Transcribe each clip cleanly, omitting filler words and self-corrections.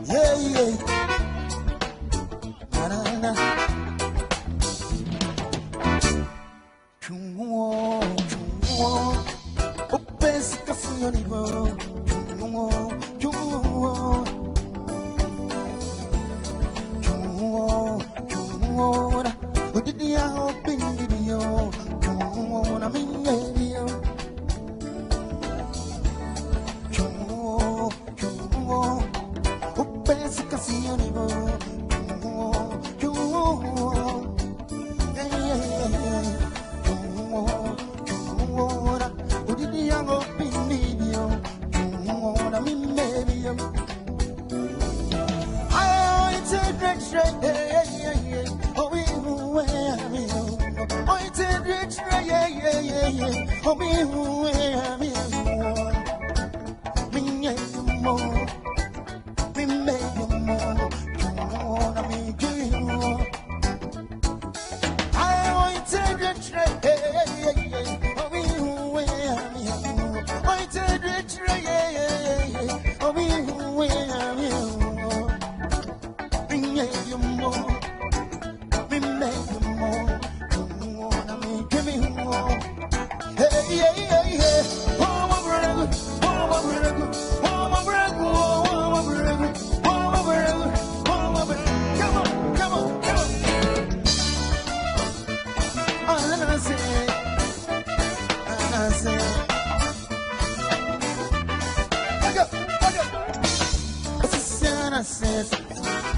Yeah, yeah. Na na na. Chungo, chungo. O pensi que fui animal. Chungo, chungo. Chungo, chungo. O dia o pindidio. Chungo na minha dia. Chungo, chungo. O pensi que fui animal. Chungo, chungo. Yeah, yeah, yeah.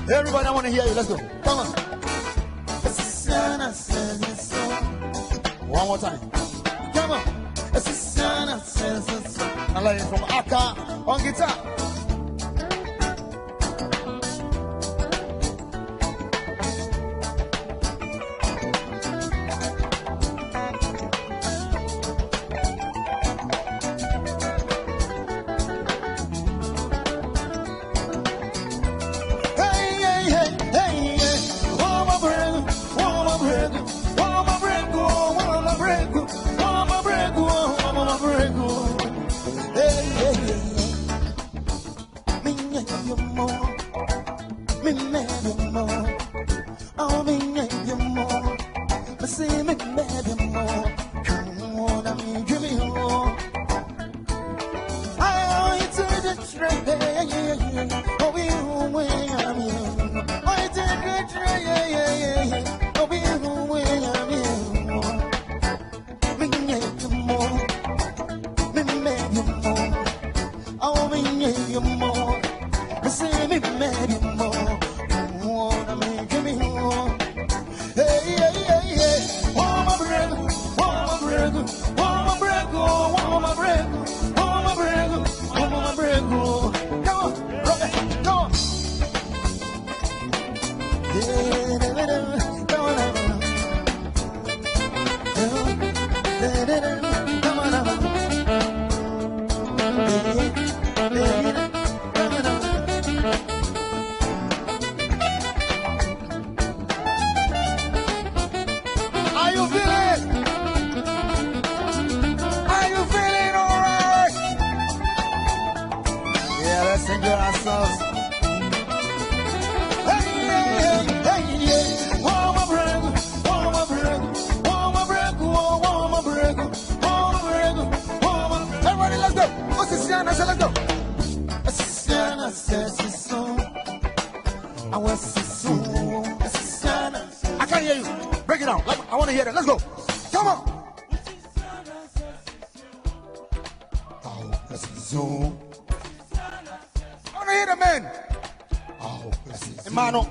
Everybody, I want to hear you. Let's go. Come on. One more time. Come on. I like it from Akka on guitar. I can't hear you. Break it down. I want to hear that. Let's go. Come on. Zoom. I want to hear the man. Hermano.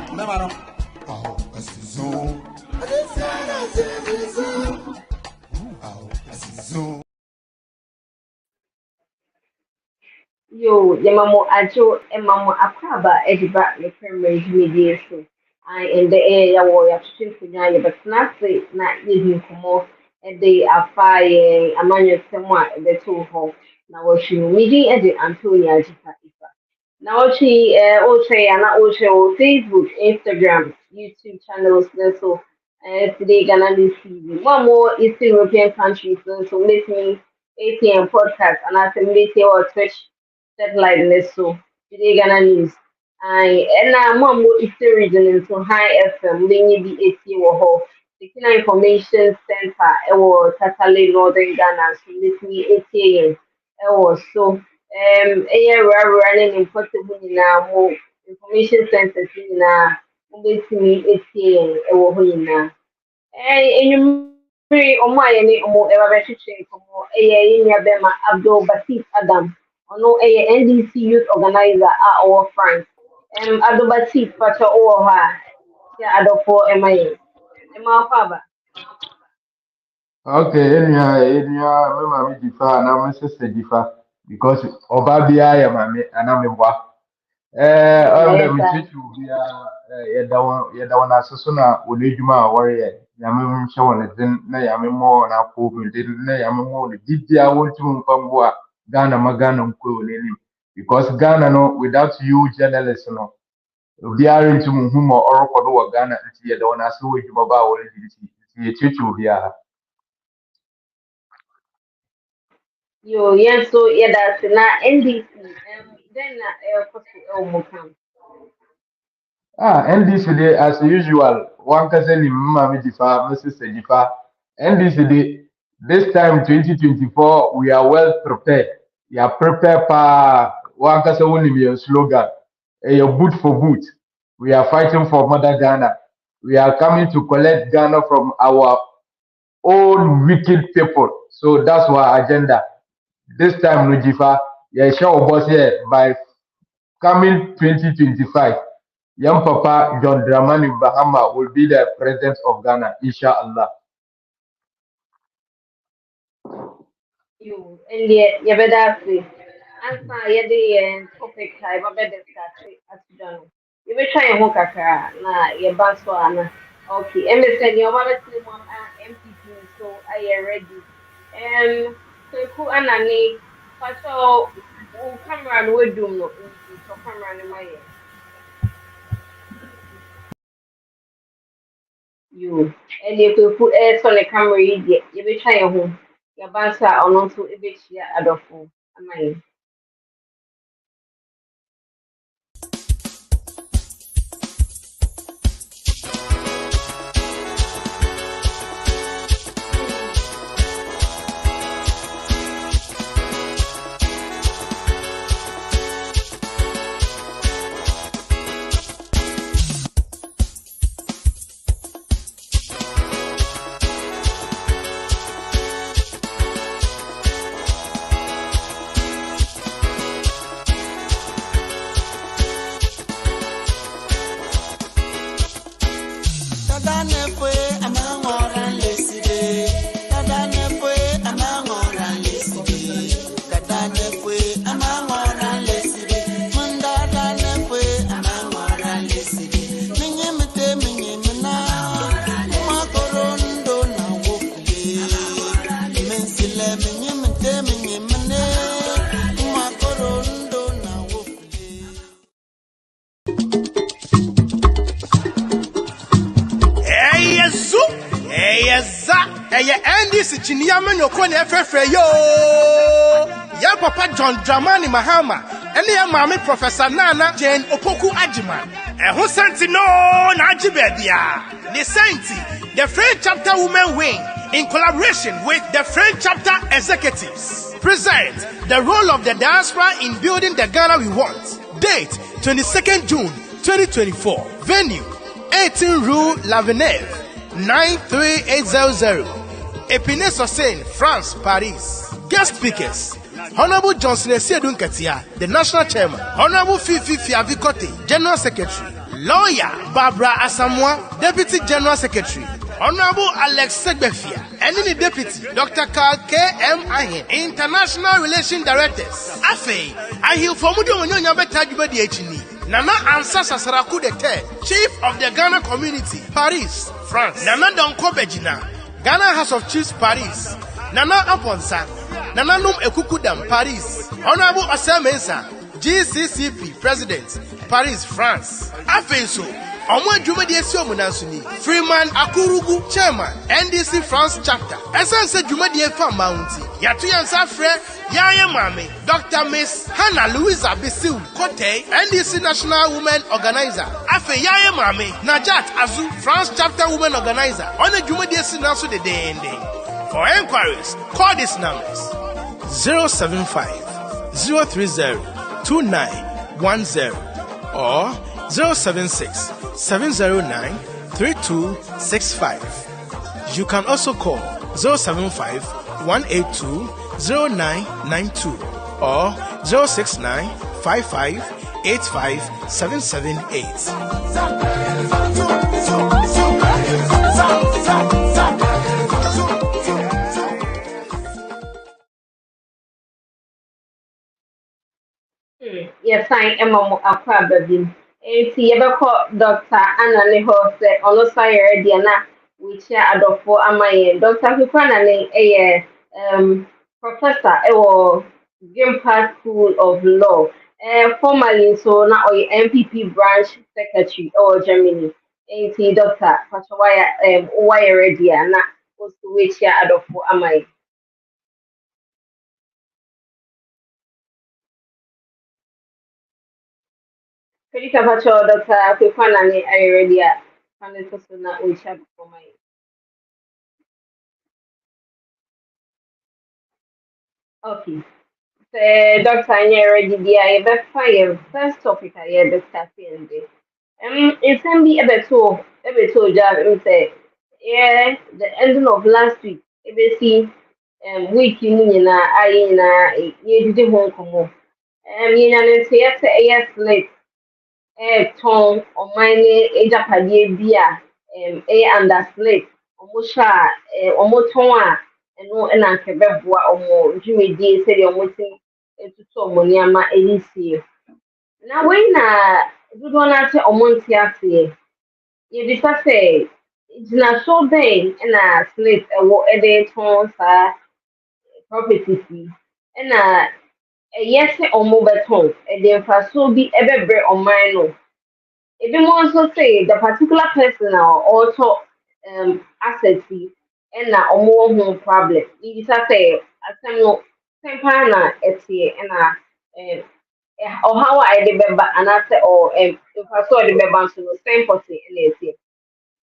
Hermano. Yo, Yamamo Ajo, Emamo Akaba, Ediba, the primary media so. I in the area where you're shooting for but not say, not even for more, and they are fire, a man somewhat at the two home. Now, she media and the Antonia Jifa. Now, she also, and also Facebook, Instagram, YouTube channels, so today, Ghana News TV. One more East European countries, so listening ATM podcast, and I can make your Twitch. satellite news so today Ghana news. And now more it's region into high FM, many be 80 or the Kina Information Center, Tatale Northern Ghana, so let me 80 AM. So, we're running in Portable now, more information centers in let me 80 AM, and you may or my any more ever for more in your Bema Abdul Basit Adam, or no NDC youth organizer are our friends. Abdul Basit, Pacha or her, yeah, Ado for MIA. Emma Faba. Okay, anyhow, me mami difa na me sister difa because Obabia ya mami anamebwa. All the mitichu bia yeda won asoso na onedwuma a wore ya me nhye won den na ya me mo na ko bin na ya me mo ne didia wontum mfambo a Ghana magana nko oneni because Ghana no without you journalists no obiara ntum hu mo orokodo wo Ghana nti yeda won aso wo dwuma ba wore di tichu bia. Yo, yes, so yeah, that's not NDC. Then Mokam. NDC Day, as usual, one can say Mami Difa, Mrs. Difa. NDC Day, this time 2024, we are well prepared. We are prepared for one can say only slogan, a boot for boot. We are fighting for Mother Ghana. We are coming to collect Ghana from our own wicked people. So that's our agenda. This time, Nujifa, yeah, sure, boss here by coming 2025. Young Papa John Dramani Bahama will be the president of Ghana, inshallah. You and yet, you better say, answer the topic type, I better discuss as you don't know. You be trying to hook na your banswana. Okay, MSN, your mother team on MPP, so I am ready. So who and I need, but so camera and we do no, so camera and my you and if you put air on the camera, you be trying home. Your bansa or not to a bit here at the phone. Am I? NDC Chinyama no kone efefre yo. Ya Papa John Dramani Mahama. Ene ya mami Professor Nana Jane Opoku Ajiman. Ho senti no na ajibebia. The senti, the French chapter women wing in collaboration with the French chapter executives present the role of the diaspora in building the Ghana we want. Date 22nd June 2024. Venue 18 Rue Laveneve 93800. Epinay Sosain, France, Paris. Guest speakers: Honorable Johnson Esiedun Ketia, the National Chairman. Honorable Fifi Fiavikote, General Secretary. Lawyer Barbara Asamoah, Deputy General Secretary. Honorable Alex Segbefia, and the Deputy Dr. Carl K.M. Ahin, International Relations Directors. Afe, Ahil Fomudo Onyonya Betajuba DHini. Nana Ansa Sasaraku the Third, Chief of the Ghana Community, Paris, France. Nana Donko Bejina, Ghana House of Chiefs, Paris. Nana Aponsa, Nana Num Ekukudam, Paris. Honorable Asa Mensa, GCCP President, Paris, France. Afenso, Omo adwumadi esi omunanso ni. Freeman Akurugu chairman NDC France chapter. Esanse adwumadi efa mounti. Yatu yansa frɛ Yaya Mame Dr. Miss Hannah Louisa Bisil Kote NDC National Women Organizer. Afe Yaya Mame Najat Azu France chapter women organizer. On adwumadi esi nanso de dende. For enquiries, call these numbers 075 030 2910 or 076 709 3265. You can also call 075 182 0992 or 069 55 85 778. Yes, I am a problem. Enti yebeko Dr. Anna Hose Olosayere Diana which ya adofo amaye Dr. Kukwana professor Game Park School of Law. Formerly so now NPP branch secretary or Germany. Enti Dr. Patwaya Wire Diana was which ya adofo amaye. Kedika pacho Dr. Kukwana ni Ayeredia Panesosuna Ucha for my okay. So Dr. Ayeredia I fire first topic I discuss in this. It can be a bit job say yeah the ending of last week see week in I na ye did home come yes late ton or mine ejapade bia under slate omusha omoton eno na nkebeboa omo dwumedi se de omotin etutu omoniama elisie na we na dudu na te omonti ase ye bisa say na so ben na slate ewo ede ton sa property fee na yes omo beton ede fa so bi ebebre oman no. If you also say the particular person now also assets and now more home problem. You just say I no same partner and or how I remember and I say or if I saw the member to the same person in it.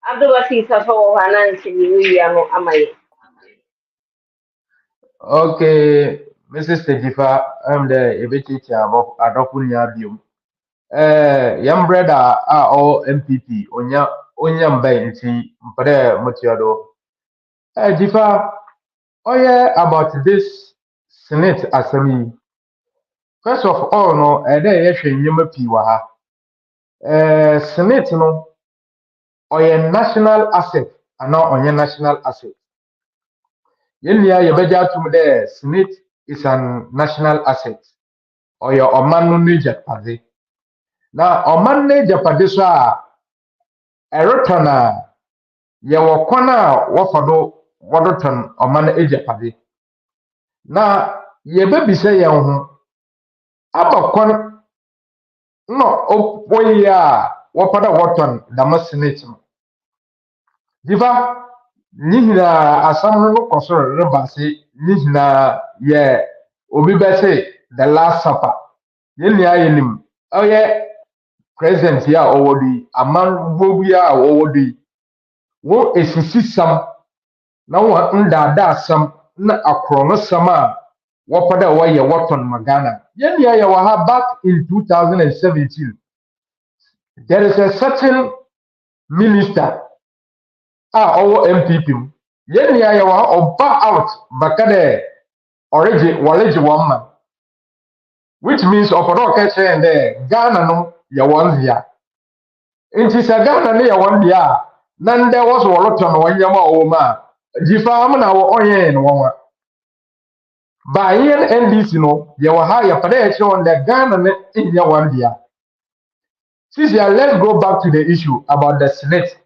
Afterwards he says oh and we are no am I. Okay, Mrs. Tejifa, I'm the teacher of Adopunia Bium. Young brother are all MPP, Onyam Bainty, Mpere Mutiado. Jifa, oh yeah, about this Senate Assembly. First of all, no, there is a Yuma Piwaha. Senate, no, or a national asset, and not on your national asset. Yenya Yabeja to the Senate is an national asset, or your Oman Niger Pade. Now, Oman Niger Padesa, a rotana, Yawa Kwana, Wafado, Waterton, Oman Niger Pade. Now, ye baby say, Abba no, when ya wapada Waterton, the Senate. Diva, Nihina, as some concern, Rebasi, Nihina, ye, Obibese, the Last Supper. Yenim, oh yeah, present here already, a man Bobia already. What is the system? Now, what under some, not a chronosama, wapada way a Waterton Magana. Yenya, you have back in 2017. There is a certain minister. Our MPP. Yeni ya wa oba out bakade origin woman. Which means oporo keche and Ghana no ya one dia. Inti sa Ghana ne ya one dia. Nan there was woloton one yama oma. Jifa am na wo onye no wa. Ba yen NDC no ya wa ha ya pade eche on the Ghana ne ya one dia. Since let's go back to the issue about the Senate.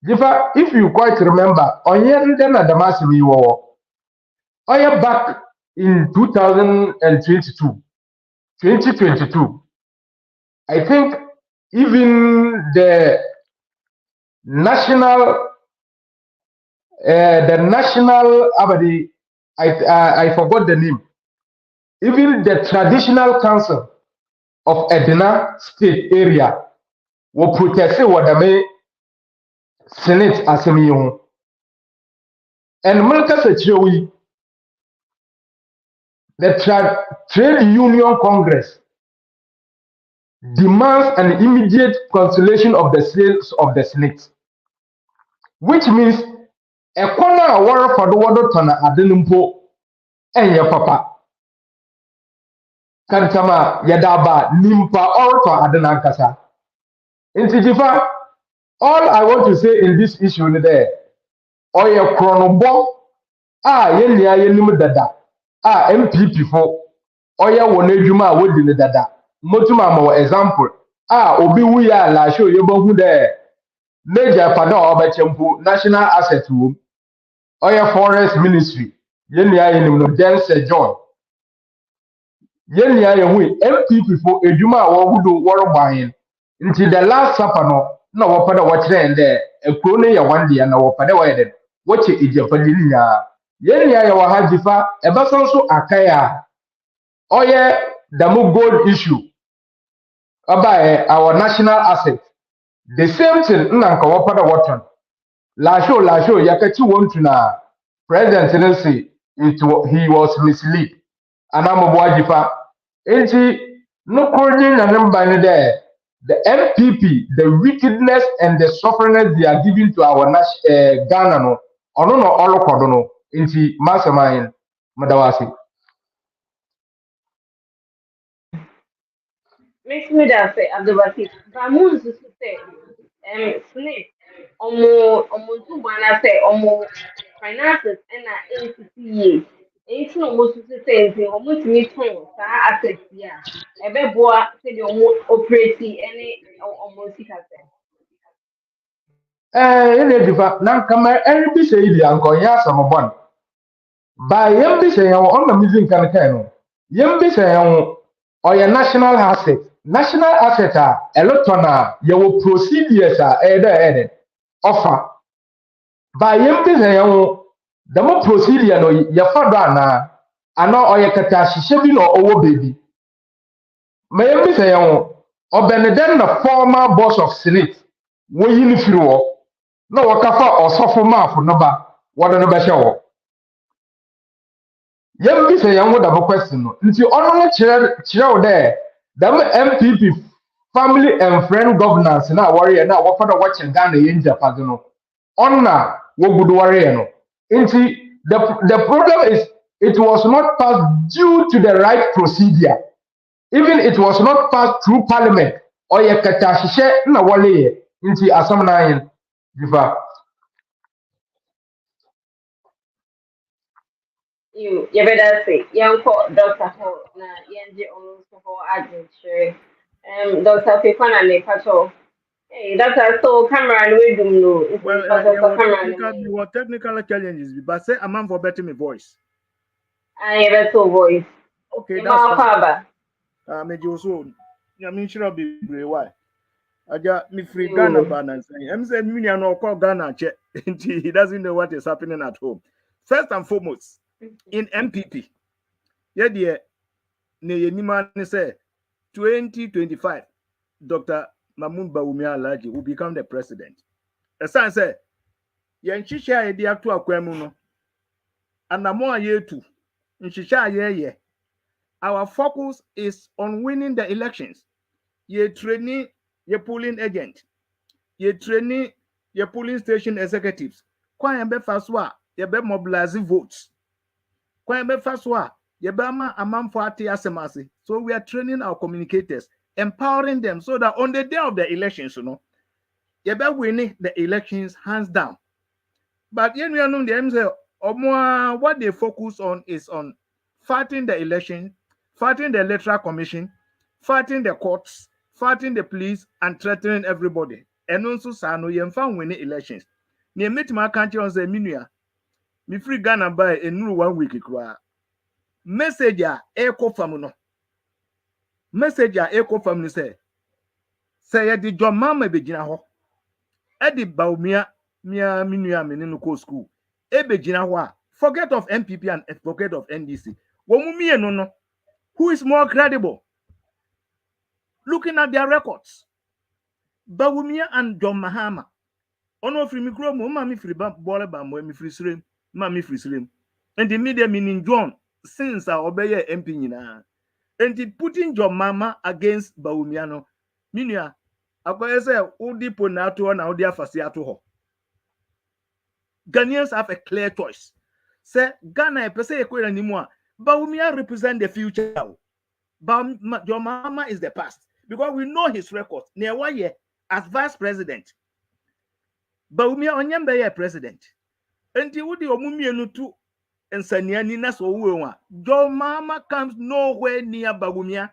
If you quite remember, on Yendena Damasimi war, back in 2022, I think even the national abadi, I forgot the name. Even the traditional council of Edna State area will protest what the Senate Assembly. And Malka Sechewi, the Trade Union Congress demands an immediate cancellation of the sales of the Senate, which means a corner war for the water tana adenumpo and your papa. Kantama Yadaba Nimpa or to Adenankasa. In Tijifa, all I want to say in this issue there, or your chronobo, yenim dada, MPP for, or your wonejuma would in the dada. Motuma mo example, obi we are la show you bohu there. Major Pada Obachempu, national asset room, or your forest ministry, Yenia no Dense John. Yenia MPP for Ejuma or Wudu war buying. Until the last supper no wapada watch there, a crony ya 1 day and our pada wedded. Watch it Japanina. Yenia ya wahajifa, a basanso akaya. Oye, the more gold issue about our national asset. The same thing, Nanka wapada watch. Lasho, yakati want to na President Tennessee, he was misled. And I'm a wajifa. No calling and number there. The MPP, the wickedness and the suffering they are giving to our Ghana, no, or no, all Kodono, into Mastermind, Madawasi. Makes me that say Abdulbasir. Bamun to say Smith omo to wana say omo finances and NCCA. Ain't no most to say omo to me tone sa asset ya. Ebe boa say the omo operate any omo sika say. Nankama, every say the uncle Yasamabon. By Yambi say on the music can tell. Yambi say or your national asset. National asset a lot on your procedures are either offer. By Yambi say the more procedure no your father and now or your katashi shaving or over baby. May Yambi say or Beneden the former boss of Senate. When you feel no wakafa or suffer ma for number what another show. Yem say young would have a question. Until only child there, the MPP family and friend governance now warrior now what for watching Ghana in Japan. Honor what good warrior. Into the problem is it was not passed due to the right procedure. Even it was not passed through parliament or your katashishe na wale into Assam Diva. You better say young Dr. Ho na yenji on so for agent Dr. Fifana ne patrol. Hey, that's a so camera and we do know. Well, there were technical challenges, but say a man for better me voice. I have a voice. Okay, that's fine. Made you so. I mean, should be brave. Why? I got me free Ghana balance. I'm saying, me no call Ghana check. He doesn't know what is happening at home. First and foremost, in MPP, yeah, dear, ne say 2025, Dr. Mamun Bawumia Alaji will become the president. The son said, Yanchisha idea to a quemuno, and the more year too, Nchisha ye. Our focus is on winning the elections. Ye training, ye polling agent, ye training, ye polling station executives. Kwayembe faswa, ye be mobilizing votes. Kwayembe faswa, ye be ma amam for ati asemasi. So we are training our communicators, empowering them so that on the day of the elections, ye be winning the elections hands down. But we know the what they focus on is on fighting the election, fighting the electoral commission, fighting the courts, fighting the police, and threatening everybody. And also, Sano, you found winning elections. Near meet my country on the Minuya. Me free Ghana by a new 1 week. Message ya echo family. Message ya echo family say Say the John Mama begina ho. Edi Baumia mia minua me no ko school. E begina ho. Forget of NPP and forget of NDC. Womu no. Who is more credible? Looking at their records. Baumia and John Mahama. Ono free me grow mo mami free ba bole ba mo mi free srem. Mami free srem. And the media meaning John since I obey MP nyina. And the putting John Mama against Baumia no. Minua akwa say odi po na to na odi afase ato ho. Ghanaians have a clear choice. Say Ghana e pese ekwera ni mu a Baumia represent the future. John Mama is the past because we know his record. Near 1 year as vice president. Baumia onyembe ye president. Enti wudi omumienu tu ensania ni na so wo John Mama comes nowhere near Baumia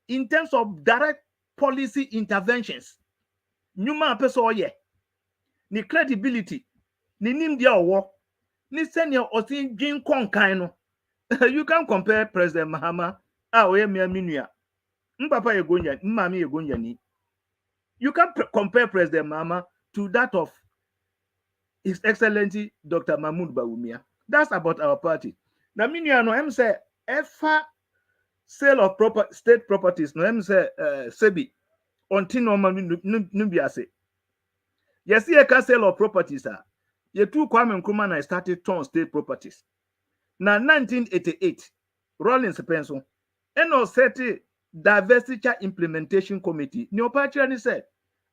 in terms of direct policy interventions. Nyuma peso oye. Ni credibility. Ni nimdia owo. Ni senior osin jin konkan no. You can compare President Mahama oye mia minua. Mpapa yegonya, mmami yegonya ni. You can compare President Mahama to that of His Excellency Dr. Mahmoud Baumia. That's about our party. Na minua no em say efa sale of state properties no em say sebi until normal nubiase. Yes, ye can sale of properties ye two Kwame Nkrumah na started turn state properties. Na 1988 Rollins Penson eno set diversity implementation committee ni opachira ni say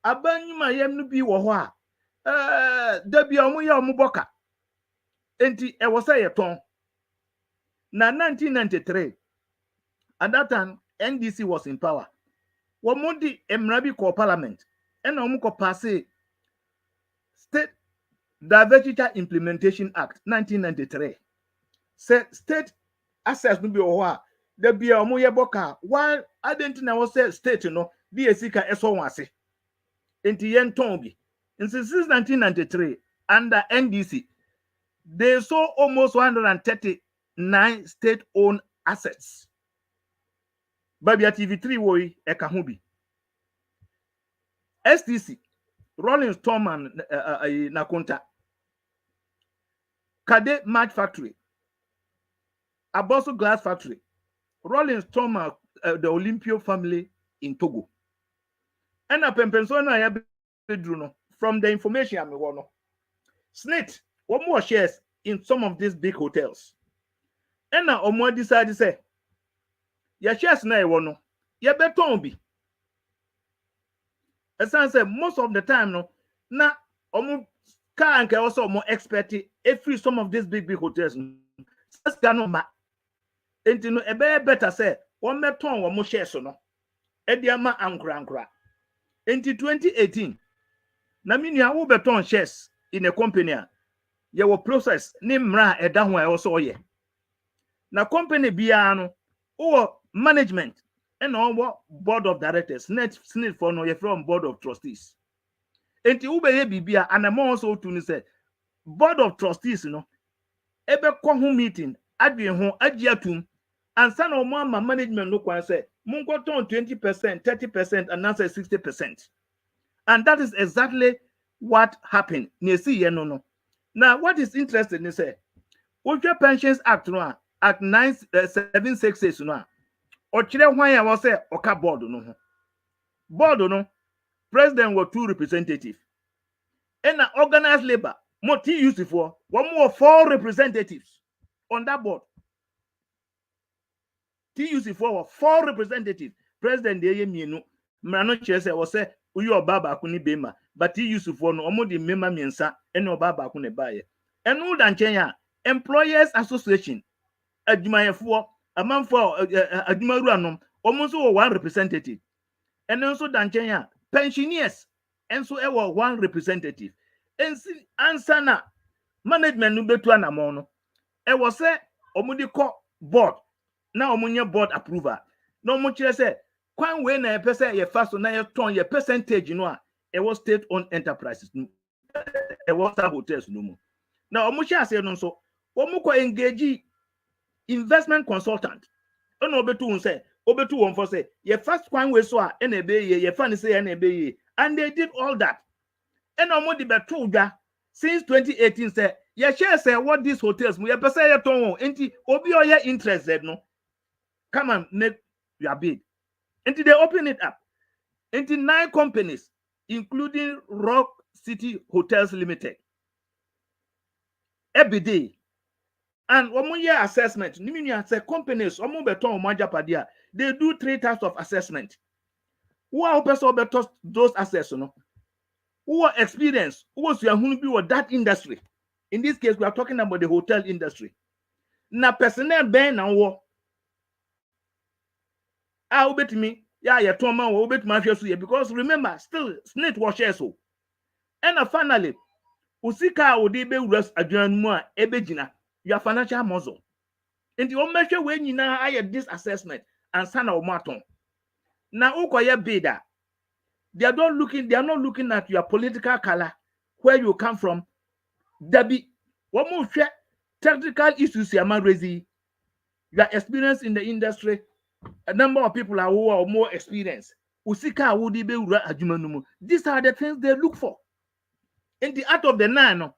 abanyuma yem no bi wo ho a da bia omo ya omo boka enti e wo say ye ton. Na 1993 at that time NDC was in power. Womodi emrabi ko parliament ena omo ko pass State Diversity Implementation Act 1993. Say state access no be o ho da bia omo ye boka while identity was say state no be esika eso wase enti yen ton bi. And since 1993 under NDC they saw almost 139 state-owned assets. Babia TV3 woi eka ho bi. STC Rollins Thurman Nakonta Kade Match Factory Aboso Glass Factory Rollins Thurman the Olympio family in Togo. And a pempensona ya bedruno from the information I'm one. Snit one more shares in some of these big hotels. And now Omo decided to say ya shares na one ya beton bi. As I said, most of the time no na Omo car and also more expert every some of these big hotels. Just cannot ma. And you know a better say one beton one more shares no. Ediama ankra. Into 2018, na mini a beton shares in a company ye will process ni mra eda ho also ye. Na company biano or management and all board of directors net for no ye from board of trustees. Enti ube ye bibia and I'm also to say board of trustees no ebe kwa ho meeting adwen ho agiatum and san o ma management no kwan say mungo ton 20%, 30% and now say 60%. And that is exactly what happened. No. Now, what is interesting is say, Ultra Pensions Act no Act 9766 no. Or chile why I was say oka board no. Board no. President were 2 representatives. And organized labor, more T used for 4 representatives on that board. T used for 4 representatives. President de yemienu mrano chese was say uyu obaba akuni bema but he used for no omodi mema miensa ene obaba akune baye enu dan chenya employers association adwumayefo amanfo adwumaru anom omonso 1 representative enu so dan chenya pensioners enso e 1 representative ensi ansana management no betu anamon no e was say omodi ko board na omunye board approval no mo kire say kwan we na pese ye fast na ye ton ye percentage no a e was state owned enterprises no e was hotels no mo na omo sha say no so omo ko engage investment consultant ono betu say obetu one for say your first one we so a na ebe ye your fan say na ebe ye, and they did all that. And omo di betu dwa since 2018 say ye share say what these hotels we pese ye ton enti obi oye interested no come and make your bid. Enti they open it up into 9 companies including Rock City Hotels Limited every day. And one more year assessment, say companies, they do 3 types of assessment. Who are better those assess, who are experienced, who was with that industry. In this case, we are talking about the hotel industry. Now, personnel ben and war. I obey me, yeah, Toma will obey my because remember, still snake was so. And finally, Usika would be rest adjourn more ebejina. Your financial muscle. In the measure when you now hire this assessment and sana o maton. Now ukoya bida. They are not looking at your political color, where you come from. Debbie, one more technical issues you are raising. Your experience in the industry, a number of people who are more experienced. Usika would be ajumanumu. These are the things they look for. In the out of the 9,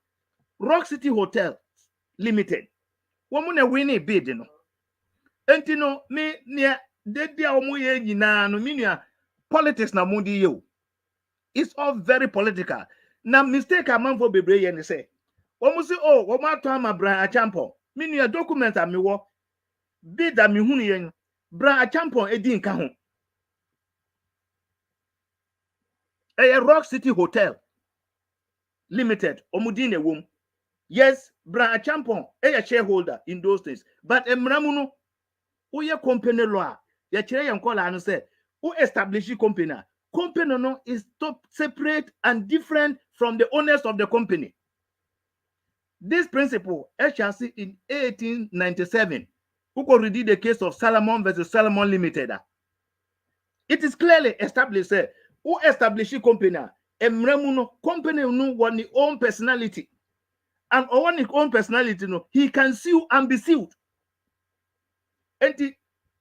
Rock City Hotel Limited. Woman winning bid, you know. And you know, me near the omuye nyina no minia politics na mundi you. It's all very political. Now mistake a man for bebre and say. Omu say oh, woma to am Bra Achampo. Minia document a me wo bid a me hunu yen. Bra Achampo edi nka ho. A Rock City Hotel Limited omudi ne wom. Yes, Bra Champon, a shareholder in those things. But Emramuno, who your company law, your chair and call and say, who establish company? Company no is top separate and different from the owners of the company. This principle, I shall see in 1897, who could read the case of Salomon versus Salomon Limited. It is clearly established, who establish company? Emramuno, company no one own personality. And on his own personality, he can sue and be sued. And the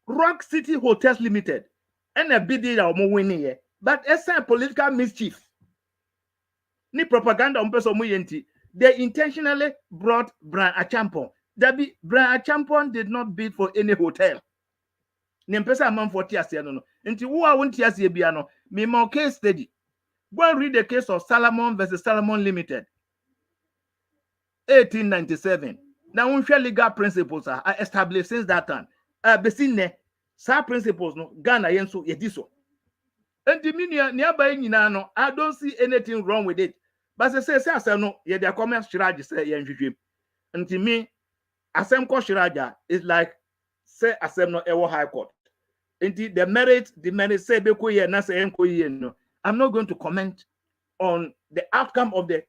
Rock City Hotels Limited, and a bid or more winning here, but it's a political mischief. Ni propaganda they intentionally brought Bra Achampon. Bra Achampon did not bid for any hotel. Nimpesa man for Tiasia no. Until who I want Tiasia Biano, me more case study. Go and read the case of Salomon versus Salomon Limited. 1897. Now, we share legal principles are established since that time. Besine, sa principles no Ghana yenso yediso. And the meaning nearby no, I don't see anything wrong with it. But I say no, yeah, the comments shiraji say yen. And to me, asem ko shiraja is like say asem no ewo high court. And the merit say beko ye na say enko ye no. I'm not going to comment on the outcome of the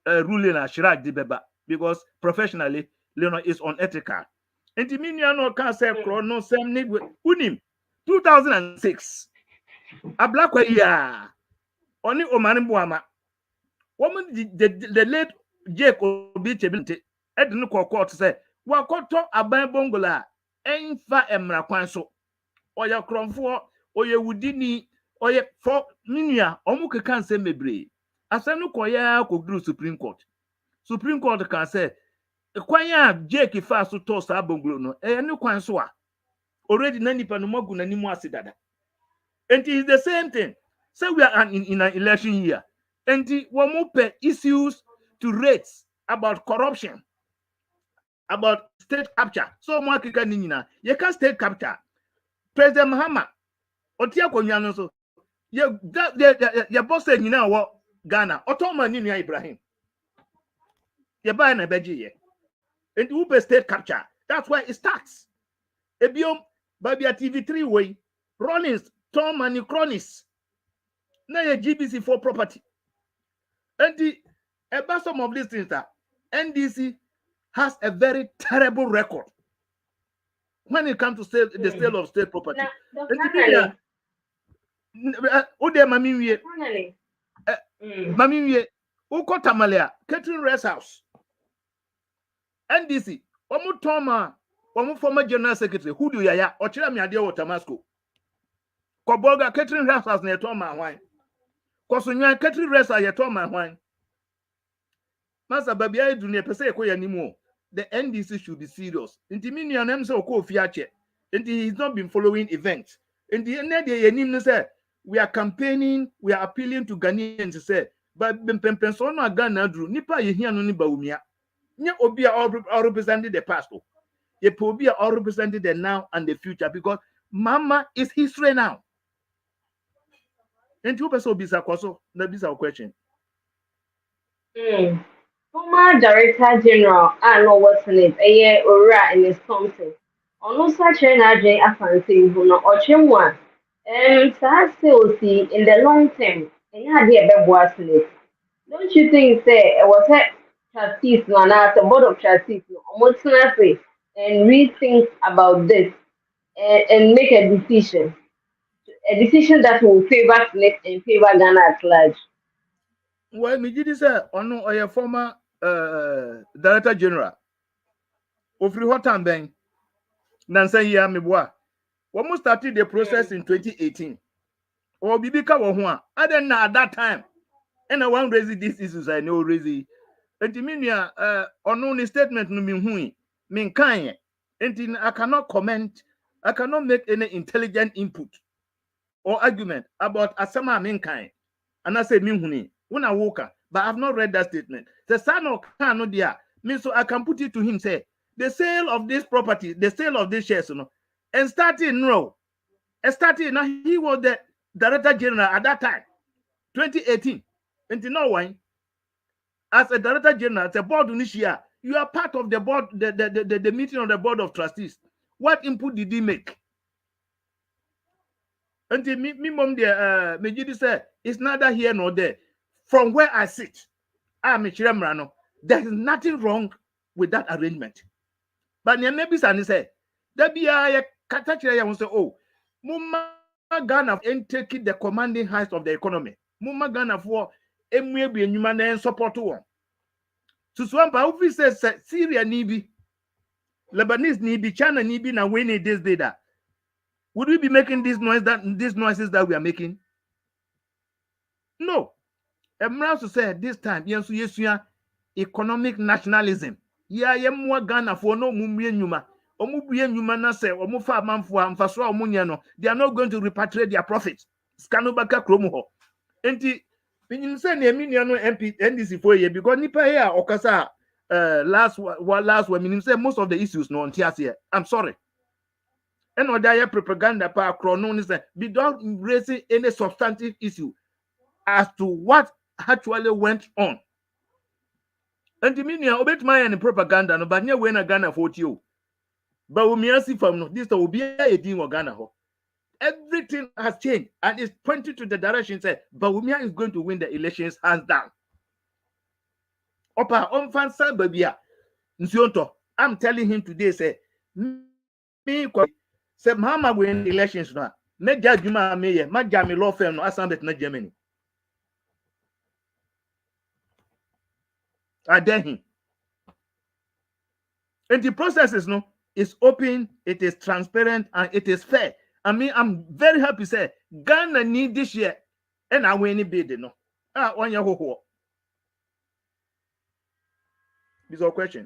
ruling at Shiraj Dibeba. Because professionally, Leonard is unethical. And the minion can say, no, same need with Unim 2006. A black way, yeah. Only Oman Buama. Woman, the late Jake Obichability, at the Nuko court say, Wakoto Abambongola, Enfa Emra Kwanso, or your Cronfor, or your Woodini, or your for Minia, Omuka can say me. As I know, Koya could do Supreme Court. Supreme Court can say, Kwanya Jake fast to toss abonglo no, no kwanswa. Already nani panumogu na nimu asidada. And it is the same thing. So we are in an election year. And one more issues to rates about corruption, about state capture. So more nina, you can state capture. President Mahama, Otia Konyano so, your boss said, you know what, Ghana, Otoma Nina Ibrahim. You buy a beji and who pay state capture. That's why it starts. Ebiom Babia TV3 way, Rollins, Tom and Chronis. Now your GBC for property. And about some of these things that NDC has a very terrible record when it comes to the sale of state property. Mami Uko Tamalia, Catherine Rest House. NDC, Omu Toma, Omu former General Secretary, who do ya, or Chirami Adio Tamasco. Koboga catering restaurants near Toma wine. Kosunya catering restaurant yet Toma wine. Master baby, I do near Pese anymore. The NDC should be serious. Intiminian himself called Fiache. And he's not been following events. And the end of the day, say we are campaigning, we are appealing to Ghanaians to say, but Bempensona Ghana drew Nipa Yehian Baumia. Nya Obia all represented the past. Ye Pobia all represented the now and the future because Mama is history now. And you also be that is our question. Former Director General, I know what's in it, a year or in his something. On such an agent, I fancy who know one. And so still see in the long term, and you had the what's in it. Don't you think, say, it was a trustees, no, not a board of trustees, no, almost nothing, and rethink about this and make a decision that will favor Snake and favor Ghana at large? Well, me did say on a former Director General. Ofri Hotan Ben. Nansa ya meboa. We started the process in 2018. Or Bibika Wahua. I didn't know at that time. And I won't raise these issues. I know raise. And Timinia unknown statement no mean hui. Mean kind. And I cannot comment. I cannot make any intelligent input or argument about Asama mean kind. And I say mean huni. When I woke up, but I've not read that statement. The son of Kano dia means so I can put it to him say the sale of this property, the sale of this shares, and starting now, he was the Director General at that time, 2018. And you know why? As a Director General, as a board initiator, you are part of the board, the meeting of the Board of Trustees. What input did he make? Until me mom there, Mejidi said, it's neither here nor there. From where I sit, I'm a Chiremrano. There is nothing wrong with that arrangement. But maybe Sani said, there be a catachia will say, oh, Mumma Ghana ain't taking the commanding heights of the economy. Mumma Ghana for MWB and human and support one. To Swampa, office says Syria Nibi, Lebanese Nibi, China Nibi, and winning this data. Would we be making these noises that we are making? No. I'm to say this time, yes, economic nationalism. Yeah, more Ghana for no mumie nyuma. Omubuye nyuma na se omufa manfo amfaso omunye no. They are not going to repatriate their profits. Scanobaka kromo. Enti pinyim se na emi no NDC for ye because nipa here okasa last one minim say most of the issues no ontias here. I'm sorry. And other propaganda pa krono ni say be don't raise any substantive issue as to what actually went on. And the media obey my and propaganda no but when a Ghana for you. But we may see from no this will be a deal of Ghana. Everything has changed and is pointing to the direction say Bawumia is going to win the elections hands down. Opa on fan babia Nsionto. I'm telling him today say me say Mama win elections now. Me judgment me ma jami law firm no assembly na Germany. I dare him. And the process is open, it is transparent, and it is fair. I mean, I'm very happy to say Ghana need this year, and I win any bid, on your whole. This is our question.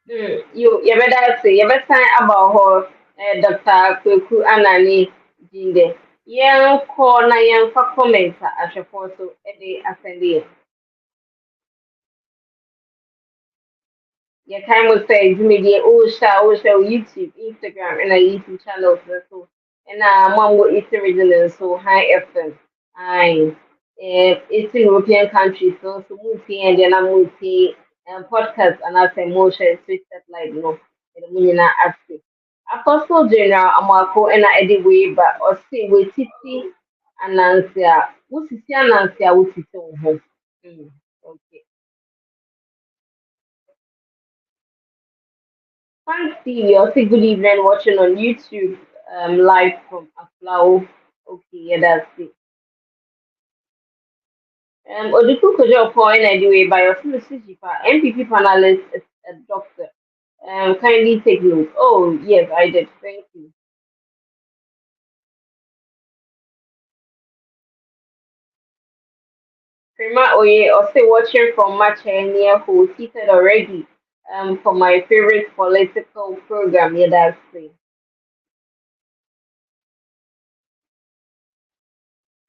You better say, you better say about her, Dr. Kweku Anani Jinde. Young corner, young for comments at your photo, Eddie Ascendi. Your time will say, media, show YouTube, Instagram, and a YouTube channel. So, and mom will eat original, so high FM. It's in European countries, so multi and then I'm multi podcast and I say motion, switch that like, the million Africa. Apostle General, Amako, and I Eddie Weber, or say with Titi and Nancy, what's Nancy, what's it on home? Okay. Thanks, Stevie. Also, good evening watching on YouTube live from Aflao. Okay, yeah, that's it. Oduku Kojo point anyway by your NPP panelist is a doctor. Kindly take note. Oh, yes, I did. Thank you. Prima Oye also watching from Machania who seated already for my favorite political program. Yeah, that's it.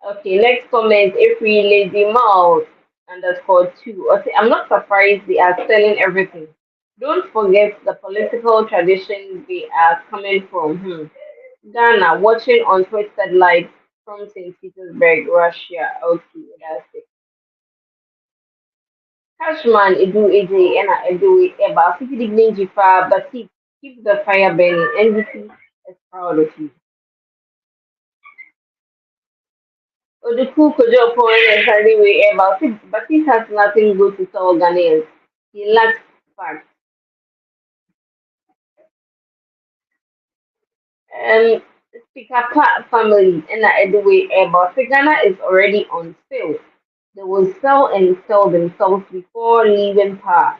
Okay, next comment. If we Lady Mouse _2. Okay, I'm not surprised they are selling everything. Don't forget the political tradition they are coming from. Ghana, watching on Twisted Light from St. Petersburg, Russia. Okay, that's it. Cashman, Edu AJ, and Edu Eba, City Digning Jifa, but keep the fire burning. NDC is proud of you. Oduku Kojo point and Sunday way about it, but he has nothing good to tell Ghanaians. He lacks facts. Um, Speaker family and Edway about Ghana is already on sale. They will sell and sell themselves before leaving power.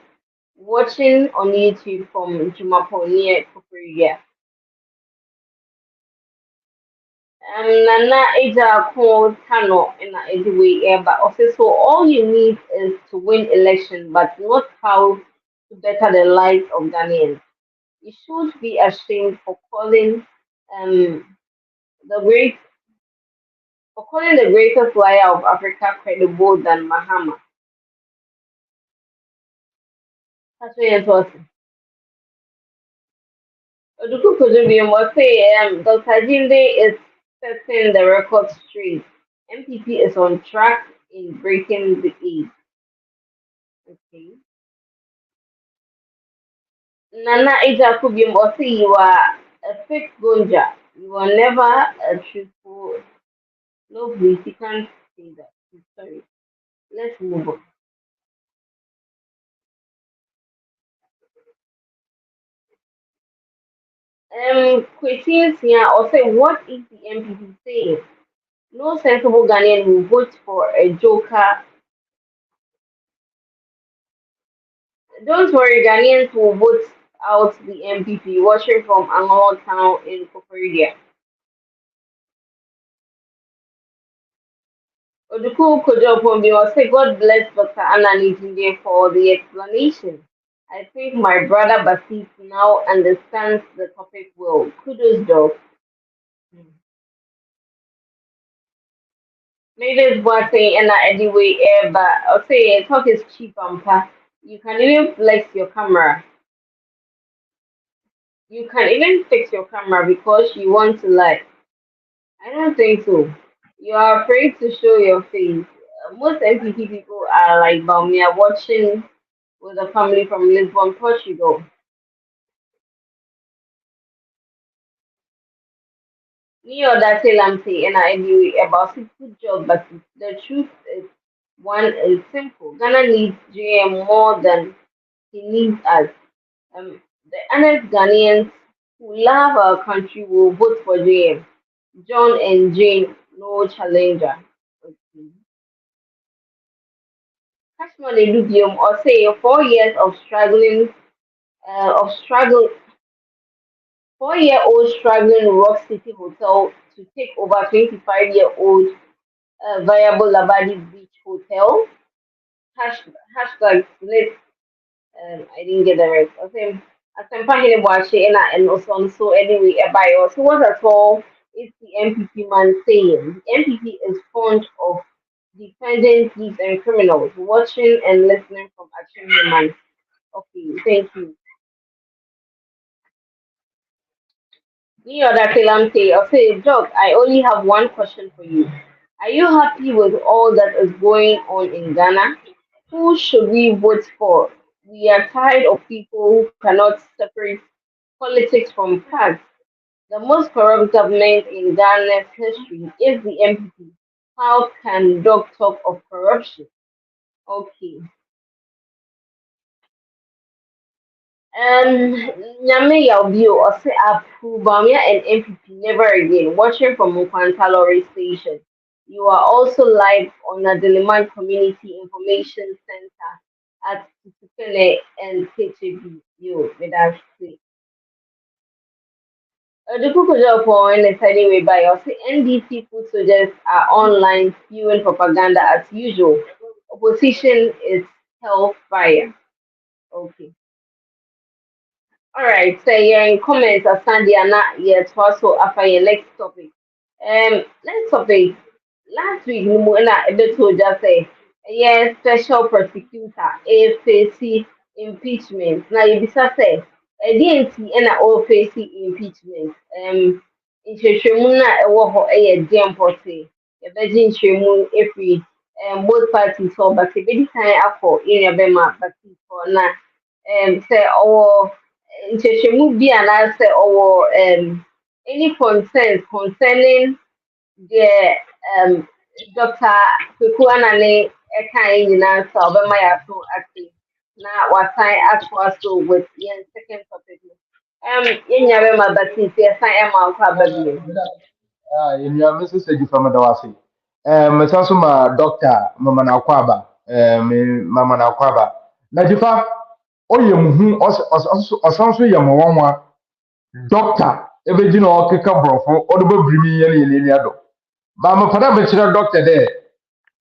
Watching on YouTube from Jumaponier Korea. Nana Eja called Kano and Edway but also so all you need is to win election, but not how to better the lives of Ghanaians. You should be ashamed um the great for calling the greatest liar of Africa credible than Mahama. That's what it was. Oduku Kujumbi must say Dr. Jinde is setting the record straight. MPP is on track in breaking the eight. Okay. Nana Ejakubi must say you are a fake gonja. You are never a truthful. No, please, you can't say that. Sorry. Let's move on. Questions here or say what is the MPP saying? No sensible Ghanaian will vote for a joker. Don't worry, Ghanaians will vote out the MPP. Watching from Angolo Town in Koforidua. Oduku Kojo Pombi will say, God bless Dr. Anna Nitunde for the explanation. I think my brother Basit now understands the topic well. Kudos, dog. Maybe it's worth saying, and anyway, but I'll say talk is cheap and fast. You can even flex your camera. You can even fix your camera because you want to like. I don't think so. You are afraid to show your face. Most MPP people are like Baumia watching with a family from Lisbon, Portugal. Me or that Lamte and I do about six good job, but the truth is one is simple. Ghana needs GM more than he needs us. The honest Ghanaians who love our country will vote for JM. John and Jane, no challenger. Okay. Cashman Edubium or say 4 years of struggling, of struggle, 4-year-old struggling Rock City Hotel to take over 25-year-old viable Labadi Beach Hotel. Hashtag split. I didn't get the rest. Okay. Asempahene Boache and also so anyway bio. So what at all is the MPP man saying? The MPP is fond of defending thieves and criminals, watching and listening from action human. Okay, thank you. Me or that say, I'll say, Doc, I only have one question for you. Are you happy with all that is going on in Ghana? Who should we vote for? We are tired of people who cannot separate politics from facts. The most corrupt government in Ghana's history is the MPP. How can Doc talk of corruption? Okay. Nyame Yaubio Ose Apubamia and MPP never again. Watching from Mukwanta Lorry Station. You are also live on the Diliman Community Information Center at Tutukele and KTB. You, with us. The Kukuja point is anyway by us. NDC food soldiers are online spewing propaganda as usual. opposition is hellfire. Okay. All right. So you're in comments as Sandy and not yet. Also, after your next topic. Next topic. Last week, we were not able to just say, yes, special prosecutor, AFC impeachment. Now, you bisa say, DNC and all facing impeachment. Nhwehwɛmu no a ɛwɔ hɔ yɛ den pɔtee. Yɛbɛgye nhwehwɛmu efiri both parties hɔ, but ebedi kan akɔ area bɛma parties hɔ na sɛ ɔwɔ nhwehwɛmu bi anaasɛ ɔwɔ any concerns concerning the Dr. Kwekuanane Ekai nyinaa sɛ ɔbɛma yɛato ase na wasan ato aso with yɛn second topic no. Yɛnya bɛma Baptist yɛsan ɛma nkɔ aba bio. Yɛnya Mrs. Ejifama Dawase. Mesan so ma Dr. Mama Nakwaba. Mama Nakwaba. Na Jifa oye muhu ɔsan so yɛ mɔwanwa Dr. Ebegyina ɔkeka brɔfo ɔde bɛbrimi yɛn ado. But I'm a doctor there.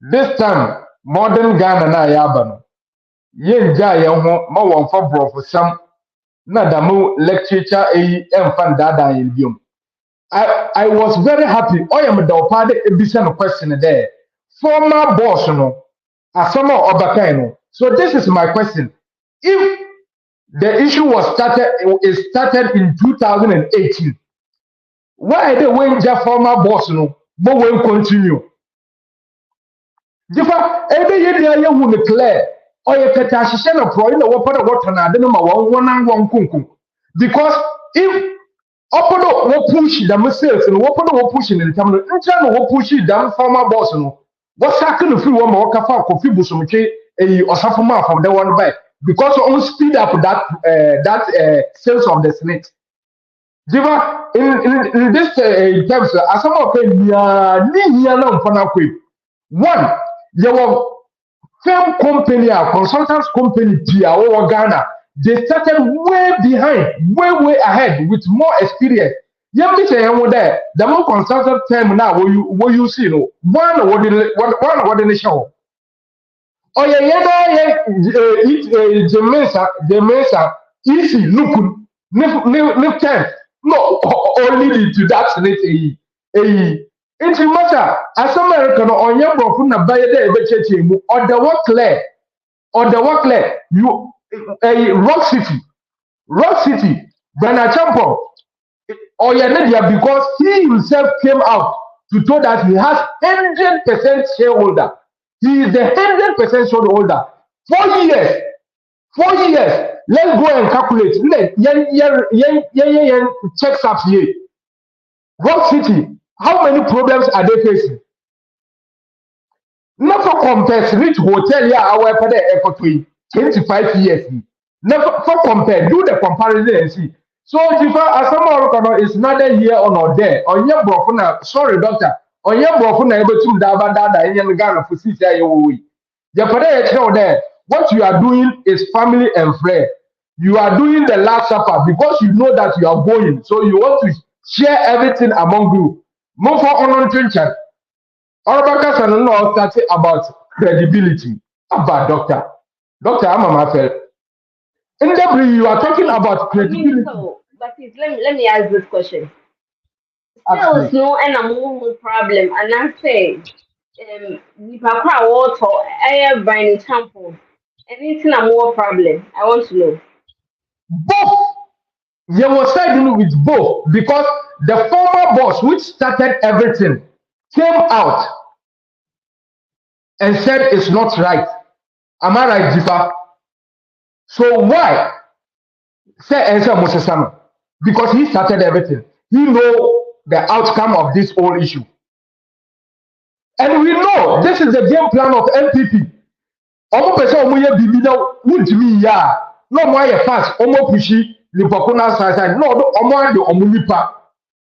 This time, modern Ghana na yaba no. Yen ja yen ho ma won fa bro for some na damu literature fan dada yen biom. I was very happy. I am the opade ebisa no question there. Former boss no asama obakai no. So this is my question. If the issue was started in 2018, why the when ja former boss no but will continue? Jifa ebe ye dia ye hu ne clear or ye keta hihye na pro na wo pada water na ade no ma won kunkun, because if opodo wo push them sales no wo pada wo push ne ntam no ntia no wo push them former boss no wo sack no free wo ma wo kafa kofi busumtwe osafo ma from the one by, because on speed up that sales of the senate. Jiva, in this terms, as some of them, one, your film company, consultants company, Ghana, they started way behind, way ahead with more experience. You be saying there, the more consultant firm now, what you see, no, one what in the show. Oh yeah, Jamesa, easy, look time. No, only to that senate into matter as American on your brother na buy there be mu or the work clear you rock city Bernard Champo or your media, because he himself came out to tell that he has 100% shareholder. He is the 100% shareholder. 4 years. 4 years. Let's go and calculate. Yen checks up here. Rock City, how many problems are they facing? Never compare rich hotel here, our for 25 years. Never compare. Do the comparison and see. So if as someone is neither here or not there, on your brofuna, sorry doctor, on your brofuna able to dada in your Ghana for 6 years. There. What you are doing is family and friend. You are doing the last supper because you know that you are going. So you want to share everything among you. Move for on tension. Orabaka and no started about credibility. About doctor. Doctor, I'm a matter. In W, you are talking about credibility. So, but let me ask this question. Still, no, and a more problem. And I say, if I cry water, I have by example. Anything a more problem? I want to know. Both. You were siding with both because the former boss, which started everything, came out and said it's not right. Am I right, Jifa? So why? Say answer Mosesano. Because he started everything. He know the outcome of this whole issue. And we know this is the game plan of NPP. Omo person omo ye bibi na wuntimi ya no omo aye fast omo pushi lipokuna side no omo ande omo nipa.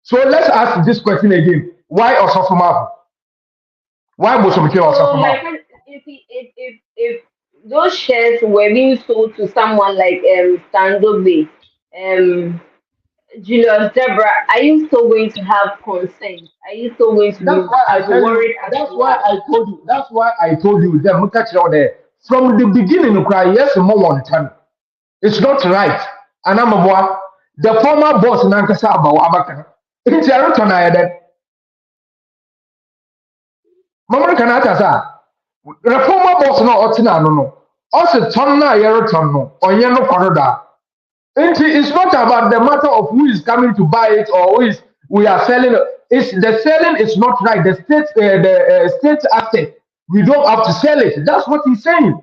So let's ask this question again. Why Osofumabo? Why Bosomike Osofumabo? If those shares were being sold to someone like Stando Bay, Julius, Deborah, are you still going to have concerns? Are you still going to That's be why I as tell you. worried as That's you why are? I told you. That's why I told you that look at you there from the beginning. Cry yes, more one time. It's not right. And I'm a boy. The former boss Nankasa about Abaka. It's a return. I had Mama Kanata sa. The former boss no Otina no. Also, Tonna Yeroton no or Yano Corridor. It's not about the matter of who is coming to buy it or who is we are selling. It's the selling is not right. The state asset. We don't have to sell it. That's what he's saying.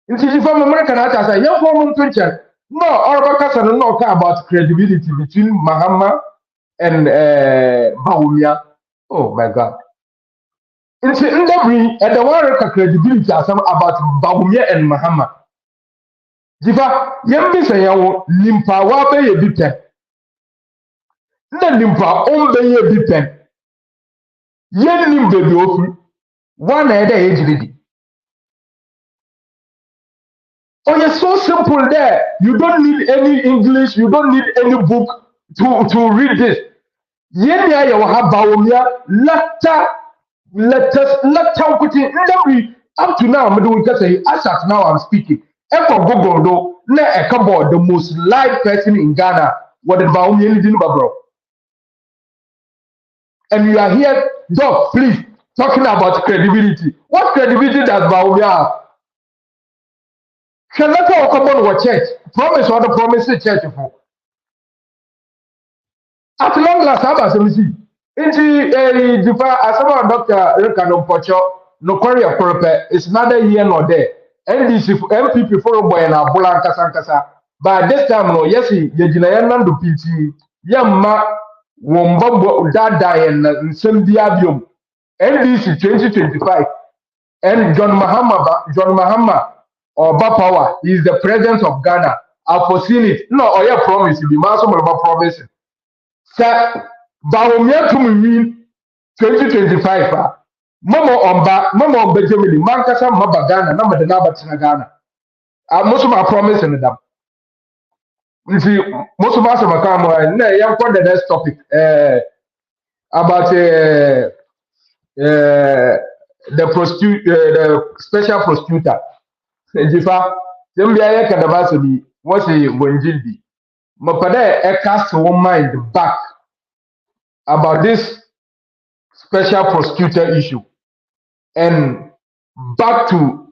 If I'm American, I say, young woman preacher. No, our Bakasa no care about credibility between Mahama and Baumia. Oh my God. In the one credibility about Baumia and Mahama. Jifa, yambi say yawo limpa wa be ye bipen. Na limpa on be ye bipen. Yen lim baby ofu. One na ede ejiridi. Oh, it's so simple there. You don't need any English, you don't need any book to read this. Yen ya yawo ha bawomia let us kuti ndabri up to now me do say as at now I'm speaking. Eko Google do na ekabo the most liked person in Ghana what the Baumia anything bro. And you are here, Doc, please, talking about credibility. What credibility does Baumia have? Shall not talk about what church? Promise or the promise the church for. At long last, I was see. Into as about Dr. Ricardo Pocho, no Korea Prope, it's neither here nor there. NDC NPP for boy and Abulanka Sankasa. But this time, no, yes, Yajinayan do PT, Yamma, Wombombo, Dada, and Sendiabium, NDC 2025, and John Mahama, or Bapawa, he is the president of Ghana. I've foreseen it. No, or your promise, you be massive about promise. Sir, Baumia to me 2025. Mama on Benjamin, Mankasa, Maba Ghana, number the Nabatina Ghana. Most of my promise in them. You see, most of us are coming. Yeah, for the next topic. About the special prosecutor. Jifa, Zambia Kadabasbi, what's a Wenjindi? Mapada, I cast one mind back about this special prosecutor issue and back to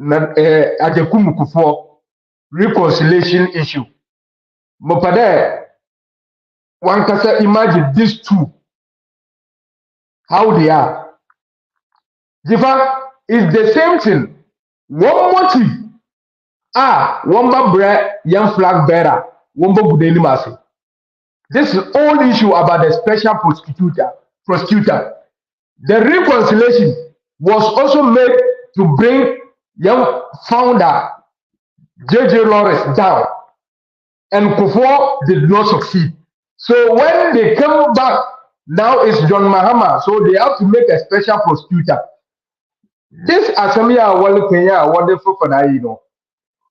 Ajekumuku reconciliation issue. Mapada, one can imagine these two, how they are. Jifa is the same thing. One motive. Wamba bre young flag bearer. Wamba Budeli Masi. This is all issue about the special prosecutor. The reconciliation was also made to bring young founder J.J. Lawrence down. And Kufuor did not succeed. So when they come back, now it's John Mahama. So they have to make a special prosecutor. This Asamia Wale Kenya wonderful for that, you know.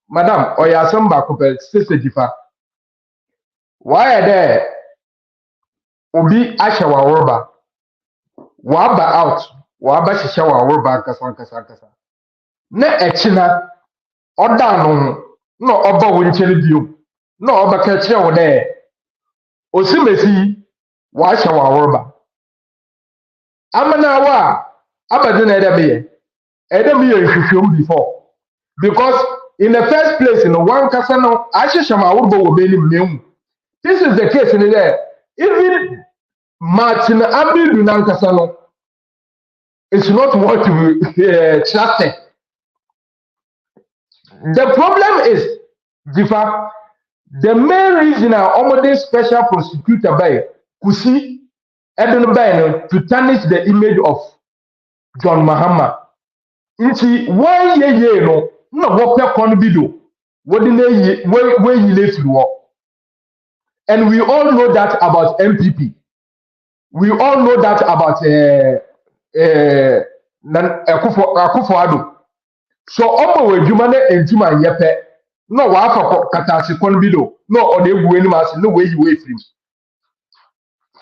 Madam, or ya some back sister Jifa. Why are there? Obi Ashawa Roba. Waba out. Waba Shishawa Roba Kasa. Ne Echina. Oda no Oba Winchelidium. No Oba Kachia or there. Osimesi. Washawa Roba. Amanawa. Abadin Edabe. Edabe before. Because in the first place, in the one casano, Ashishama will be name. This is the case in there. Even Martin Abil Dunan Casano is not what we trusted. The problem is, Jifa, the main reason I almost special prosecutor by Kusi Edun Baino to tarnish the image of John Mahama. Inti 1 year, no what can be do. What did where you live to work? And we all know that about MPP. We all know that about Akufo-Addo. So Omo we jumane entima yepe no wa for katasi kon bido no o de egu eni mas no we free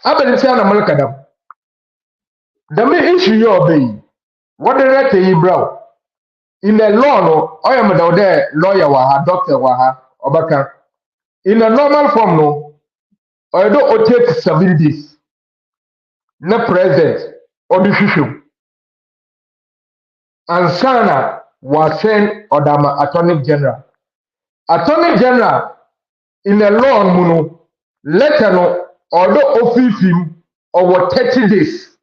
abeli say na malaka dam the me issue you obey what the rate yi bro in the law no I am the lawyer wa ha doctor wa ha obaka in a normal form no I don't take 7 days na present or the issue and sana was sent odama attorney general in a law muno letter no although office him over 30 days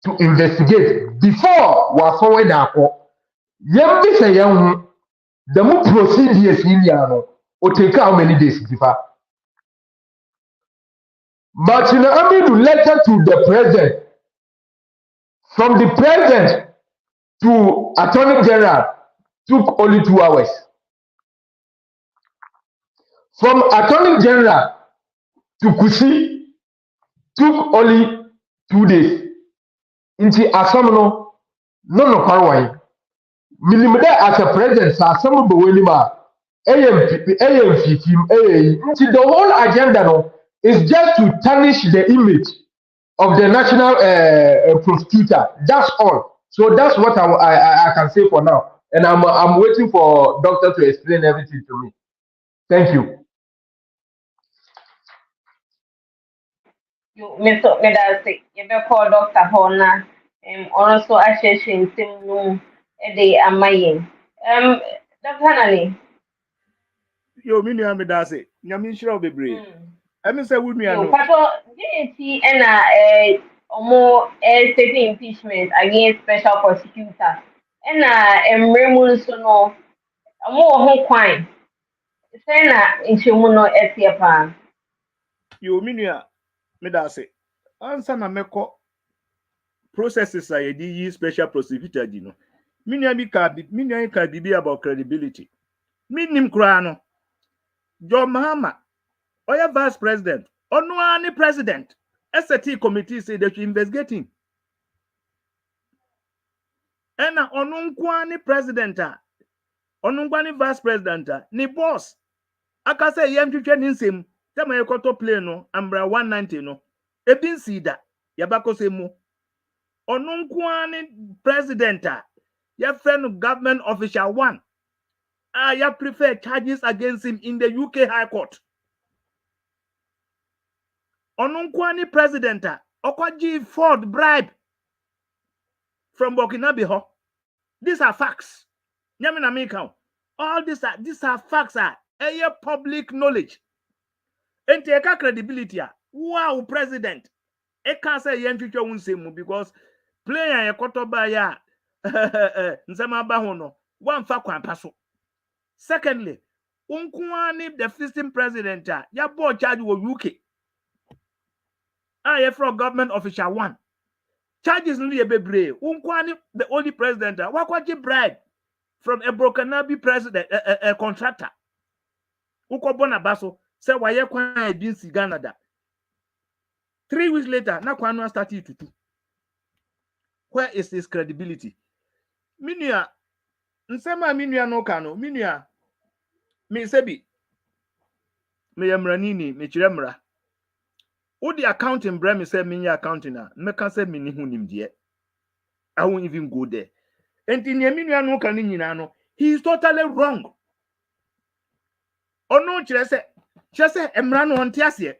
to investigate before we forward akọ yem bi say yem the mo procedures in no o take how many days before but in a letter to the president from the president to attorney general took only 2 hours from attorney general to Kusi took only 2 days inti asam no parwai minimum as a president asam be wani ma AM fitim inti the whole agenda no is just to tarnish the image of the national prosecutor. That's all. So that's what I can say for now, and I'm waiting for doctor to explain everything to me. Thank you. You Mr. Medasi, you be call Dr. Hona, also association team room a amayin. Dr. Hanani. Yo, Minia Medasi, Yamin Shiro be brave. I mean, say with me, I know. Pato, DNC and more state impeachment against special prosecutor. And Raymond Sono, a more home crime. Sena in Chimuno Etiapa. Yo, Minia Medasi, answer na meko processes are a special prosecutor, you know. Minia can be about credibility. Minim Krano, John Mahama, Oya vice president, Onuani president, SAT committee say they should investigate him. And Onunkwani president, Onunkwani vice president, ni boss. Aka say yem twetwe nsem, tema yekoto play no, ambra 190 no. Ebin sida, yabako se mu. Onunkwani president, ya friend government official 1. Ya prefer charges against him in the UK High Court. Onunkwani president, Okwaji Ford bribe from Burkina Faso. These are facts. All these are facts are public knowledge. And take credibility. Wow, president. I can't say future won't say because player kotoba ya nsema bahono one fa kwan paso. Secondly, unkwani the system president ya board charge wo UK. From government official 1. Charges no be brave. Unkwani the only president wakwaji bribe from a Burkinabe president a contractor. Ukobona baso say waye kwan ebinsi Canada. 3 weeks later, na kwanu started to do. Where is his credibility? Minia nsema minia no kano minia me sebi me yamranini me chiremra. Odi accounting bra me say minia accounting na me can say mini hu nimde. I won't even go there. And in minia no kano nyina no, he is totally wrong. Ono chese emra no ontiase.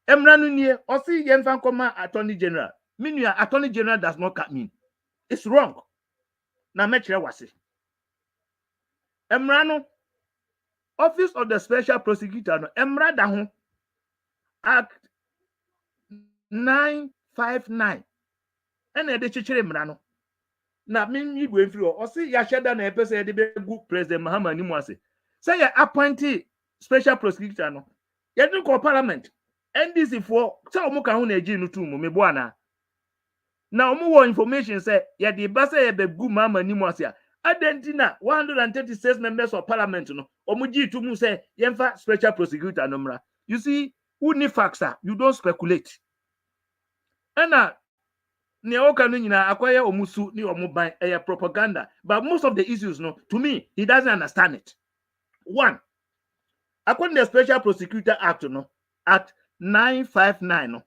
Emra no nie osi yemfa koma attorney general. Minia attorney general does not cut me. It's wrong. Na me chire wase. Emra no Office of the Special Prosecutor no emra da ho Act 959. Ene de chichire emra no. Na me go free o si ya sheda na epese de be gu President Mahama ni mu ase. Say ya appointee special prosecutor no. Ya do ko parliament. NDC for say omo ka ho na agi no tu mu me bo ana. Na omo wo information say ya de ba say ya be gu Mahama ni mu ase a. Adentina 136 members of parliament no omuji to mu say yemfa special prosecutor no mra. You see, who ni facts you don't speculate. And ne oka no nyina akwaya omusu ni omuban propaganda, but most of the issues no, to me he doesn't understand it. One, according to the Special Prosecutor Act no, Act 959 no,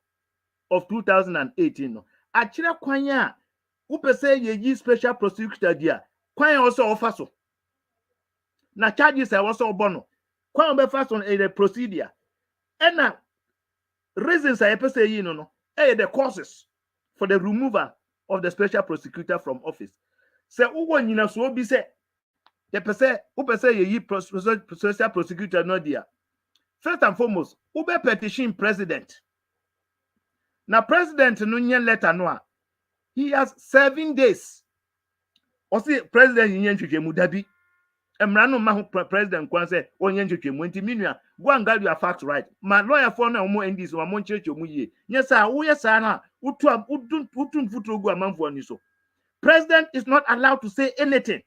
of 2018 no, achira kwanya upese ye special prosecutor dia kwanya also offer so na charges also obono kwanya be fast on a procedure and reasons I pese yi no the causes for the removal of the special prosecutor from office. Se uwo nyina so obi se ye pese upese ye special prosecutor no dia. First and foremost, ube petition president. Now president no nye letter no, he has 7 days. O si president yin twetwemu dabi. Emra no ma president kwan say onye twetwemu nti minua go and get your facts right. My lawyer for na omo NDC wa mo nkyerechemu yie. Nye sa wo ye sa na utun futuro gu amanfo ani so. President is not allowed to say anything.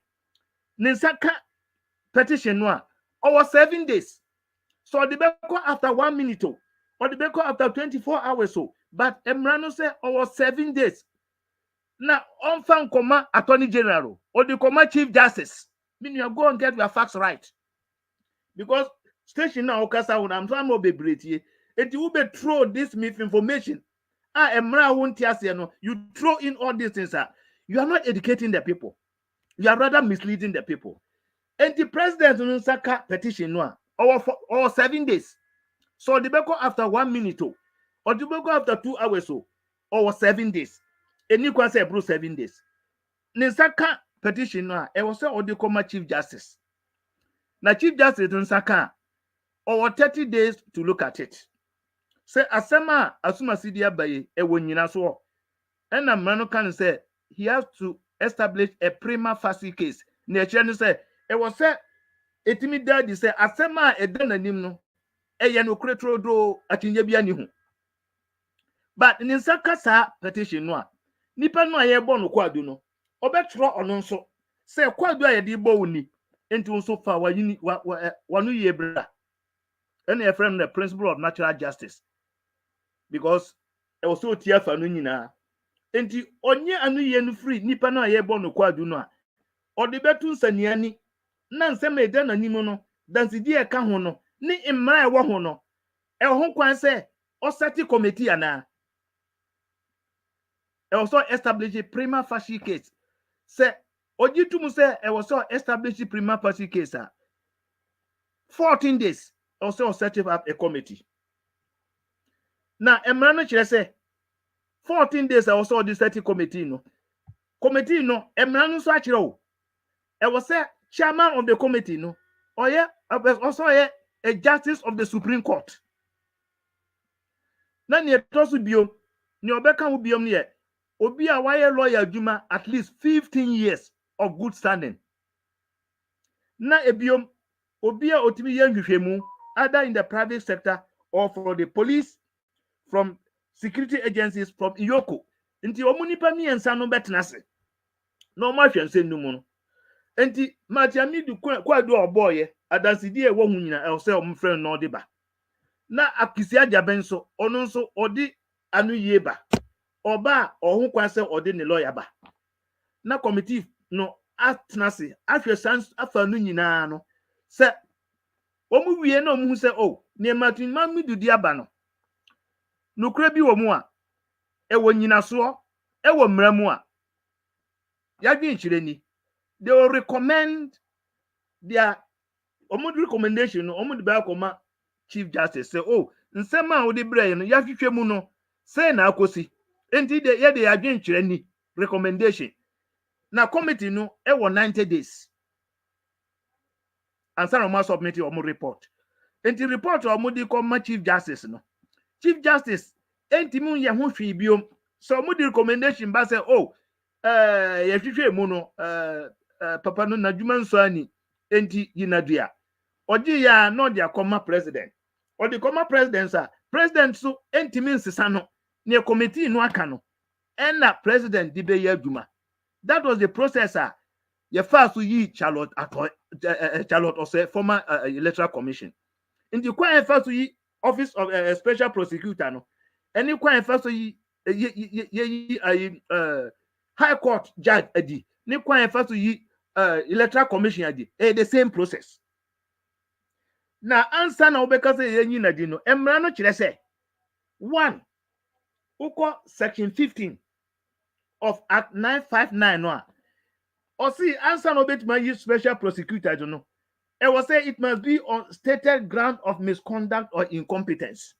Ninsaka petition no over 7 days. So the beko after 1 minute or the beko after 24 hours so. But Emra no say over 7 days. Now, on fan comma attorney general or the comma chief justice. Meaning you go and get your facts right. Because station now okasa when I'm trying to be brave. And you will throw this misinformation. Emra won't no. You throw in all these things. You are not educating the people. You are rather misleading the people. And the president Nsaka petition no or 7 days. So the beko after 1 minute or the beko after 2 hours or 7 days. And you can say bro 7 days. Nsaka petition no was say the comma chief justice. Now chief justice Nsaka or 30 days to look at it. Say asema asuma sidia baye nyina so. And a man can say he has to establish a prima facie case. Nature say was say etimi daddy say asema eden anim no no kretro do atinye bia ni hu. But Nsaka sa petition no nipa no aye bo no kwadu no obetro ono nso say kwadu aye di bo woni enti nso fa wanu ye bra. And a friend the principle of natural justice. Because e was so tia fa no nyina. Enti onye anu ye no free nipa no aye bo no kwadu no a odi betu nsaniani na nsem ede na nimu no dansidi e ka ho no ni imra e wo ho no e ho kwan se o seti committee ana e also establish a prima facie case se ojitum se e also establish a prima facie case 14 days also set up a committee. Now emra no kire se 14 days also the set committee no emra no so a kire o e was say chairman of the committee no also a justice of the Supreme Court. Na ne tosu biom ne obeka ho biom ne obi a waye lawyer adwuma at least 15 years of good standing. Na ebiom obi a otimi ye nhwehwemu either in the private sector or for the police, from security agencies, from Iyoko. Nti omunipa miensa no betnase. No ma hwense numu no. Enti matiami du kwadu oboye adansidi e wo hu nyina e se omfrɛ no de ba. Na akisi ajaben so ono nso odi anu yie ba. Oba ohun kwan se odi ne lawyer ba. Na committee no atnase ahwe sans afa no nyina no se omu wie na omu se ne matin ma midudi aba no. Nukre bi wo mu a e wo nyina so e wo mramu a yadwen chire ni they will recommend their recommendation no the back chief justice say nsema wo de brɛ no yahwehwɛ mu no say na akosi enti de ye de yadwen chire ni recommendation na committee no e wo 90 days and some must submit report enti report di come chief justice no chief justice enti mu ye ho hwe biom so the recommendation ba say yahwehwɛ mu no papa no nadwuma nso ani enti yinadua oji ya no dia koma president or the koma president sir president so enti min sesa no ne committee no aka no na president di be yadwuma. That was the process ye first yi Charlotte Ose former electoral commission enti kwa first yi office of special prosecutor no any kwa first yi high court judge adi ne kwan fa so yi electoral commission adi the same process na answer na obeka say yenyi na di no emra no kire say 1 uko section 15 of Act 959 no or see answer no betima use special prosecutor do no it was say it must be on stated ground of misconduct or incompetence.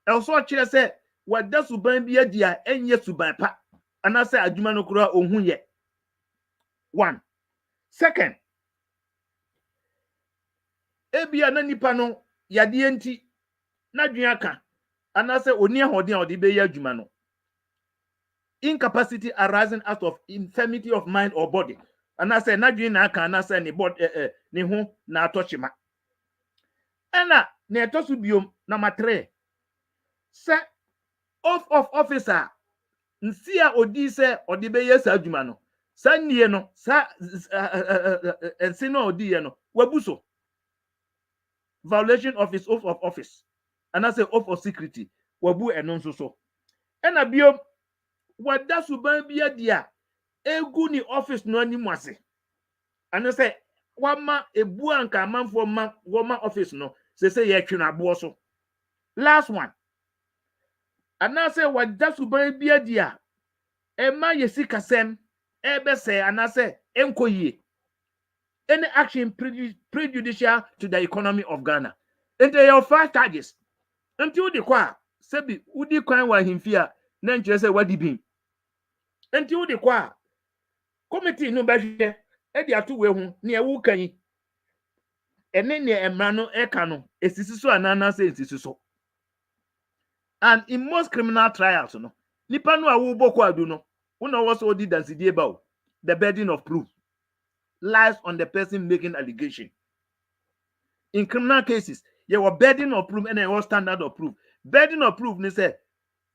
Also kire say wada suban bi adi a enye suban pa ana say adwuma no kura ohun ye. 1. Second, ebia na nipa no yade enti na dwen aka ana say oni ahode a ode be ye adwuma no. Incapacity arising out of infirmity of mind or body. And I say, Nadine na aka na say ni body ni ho na atochima. Ena na etosu biom number 3. Say off of officer nsia odi say odi be yes adwuma no. Sa nie no sa ensi no odi ye no wabuso. Violation of his oath of office. And I say oath of security wabu eno nso so. Ena biom wada suban bia dia egu ni office no ani mwase and say wama ebu anka amanfo ma woma office no say ye twe na bo so. Last one, and I say wada suban bia dia ema yesi kasem ebe say and I say enkoyie any action prejudicial to the economy of Ghana. And they are 5 charges until the kwa sebi udi kwan wa himfia na nkyere say wadi bin until the kwa committee no behwe e di ato we hu na e wu kan ene ne emra no e ka no esisi so anana say esisi so. And in most criminal trials no nipa no a wo boko adu no una was odi dansidie ba o, the burden of proof lies on the person making allegation. In criminal cases you were burden of proof and a standard of proof. Burden of proof ni say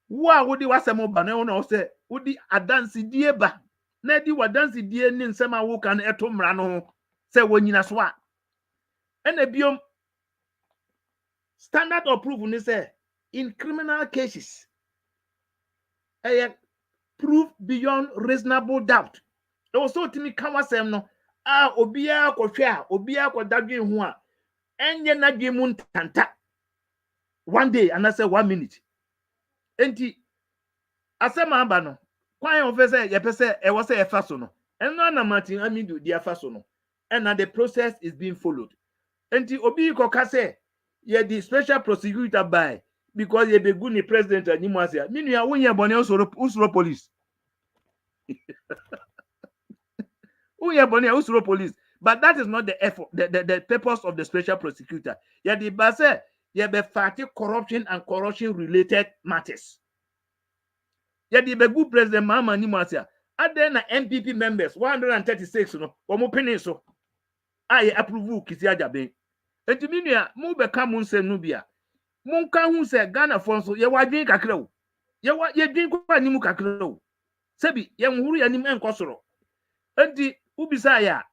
wa wodi wasemo ba na una say wodi adansidie ba na di wadansidie ni nsema wo kan eto mra no say wonyina so a ena biom standard of proof ni say in criminal cases proof beyond reasonable doubt. Also timi kan wasem no obia kohwe a obia kodadwe hu a enye na dwe mu ntanta 1 day and I say 1 minute enti asema aba no kwan ofese ye pese e wo say e fa so no eno na Martin Amidu dia fa so no and the process is being followed. Enti obi koka say ye the special prosecutor by because ye be good ni president animu asia minu ya wonye bone usoro police wonye bone usoro police. But that is not the effort, the purpose of the special prosecutor. Ye the base ye be fighting corruption and corruption related matters. Ye the be good president mama animu asia ade na NPP members 136 no omo pinin so aye approve kisi ajabe. Enti minua mu be ka mu nsem no bia mu nka hu se Ghana fo so ye wadwen kakra o ye dwen kwa nimu kakra o sebi ye nhuru ya nim enkosoro. Enti ubisa ya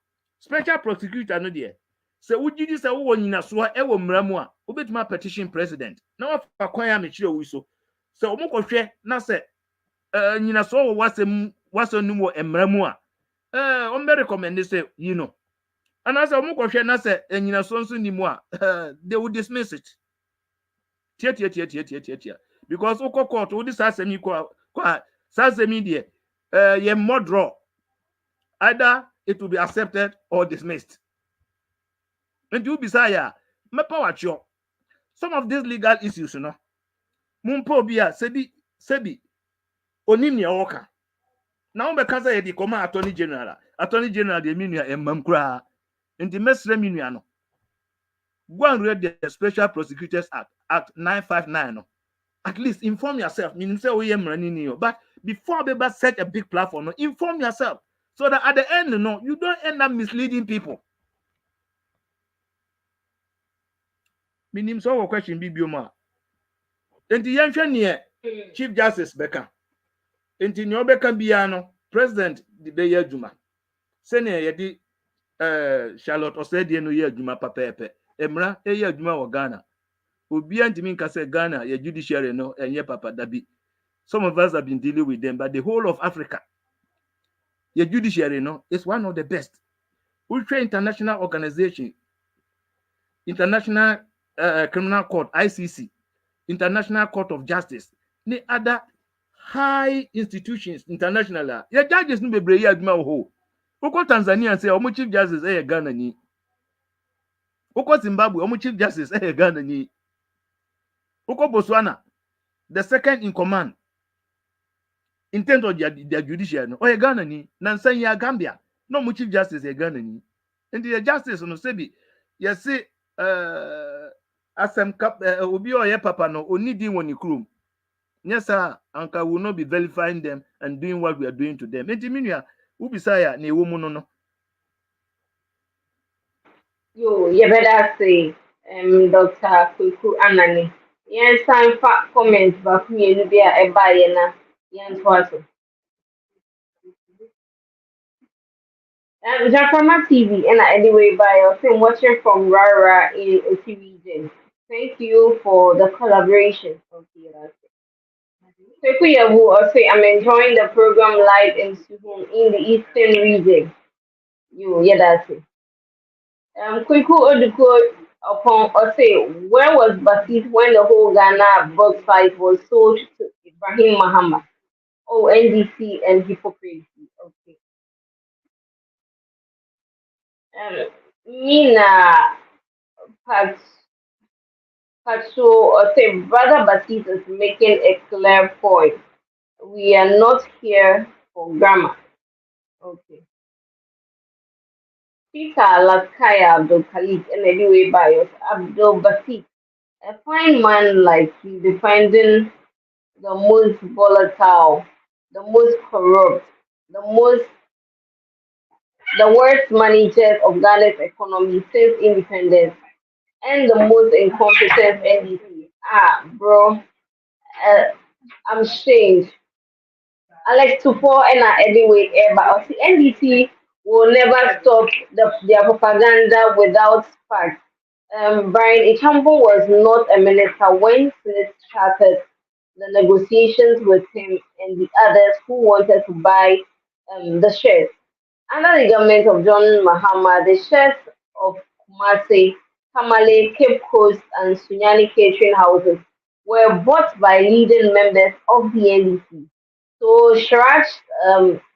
special prosecutor no de se ugidi se wo nyina so e wo mramu a obetuma petition president na wafa kwan ya mechire wo so se omokohwe na se nyina so wo wasem wo emramu a o me recommend say you know. And as a mukohwe na se enyina so nso ni mu a they will dismiss it. Tia because o court o dis asemi kwa sasemi de ye modro either it will be accepted or dismissed. And you besaya me power some of these legal issues no mumpo bia sebi onim ne oka na we kasa ye di koma attorney general de minua emmam kura. In the mesre minua no go and read the Special Prosecutors Act 959 no. At least inform yourself. Meaning say we am but before we set a big platform, no, inform yourself so that at the end, no, you don't end up misleading people. Meaning so question bibioma. Enti yenhwe ne Chief Justice Beka. Enti ne obeka biano President the be adwuma. Sene ye di Charlotte Osedi no ye adwuma papepe. Emra ye adwuma wo Ghana. Obi antimi nka se Ghana ye judiciary no enye papa dabi. some of us have been dealing with them, but the whole of Africa, your judiciary, is one of the best. Ultra international organization, International Criminal Court, ICC, International Court of Justice, the other high institutions international. Your judges no be brave adma ho. Oko Tanzania say omo chief justice Ghana ni. Oko Zimbabwe omo chief justice Ghana ni. Oko Botswana, the second in command in terms of their judiciary, Ghana ni. Nansanya Gambia, no omo chief justice Ghana ni. And the justice no sebi, you say asem obi oye papa no oni din woni krum. Yes, sir, Anka will not be verifying them and doing what we are doing to them. And Timinia, who beside ne woman no. Yo, you better say, Dr. Kuku Anani. Yes, time for comments, but me and be a bayana. Yes, what? Jacama TV, and anyway, by your film watching from Rara in a TV region. Thank you for the collaboration. Okay, that's it. Will say I'm enjoying the program live in Suhum in the Eastern region. That's it. Kwiku Oduko upon or say where was Basit when the whole Ghana box fight was sold to Ibrahim Muhammad? Oh, NDC and hypocrisy. Okay. Mina Patso or say Brother Basit is making a clear point. We are not here for grammar. Okay. Peter Laskaya Abdul Khalid and anyway bios Abdul Basit. A fine man like you defending the most volatile, the most corrupt, the worst managers of Ghana's economy since independence, and the most incompetent NDC. Bro, I'm ashamed. Alex Tufo and anyway, but NDC will never stop their propaganda without facts. Brian Ichambo was not a minister when Smith started the negotiations with him and the others who wanted to buy the shares. Under the government of John Mahama, the shares of Kumasi, Tamale, Cape Coast, and Sunyani catering houses were bought by leading members of the NDC. So Sharaj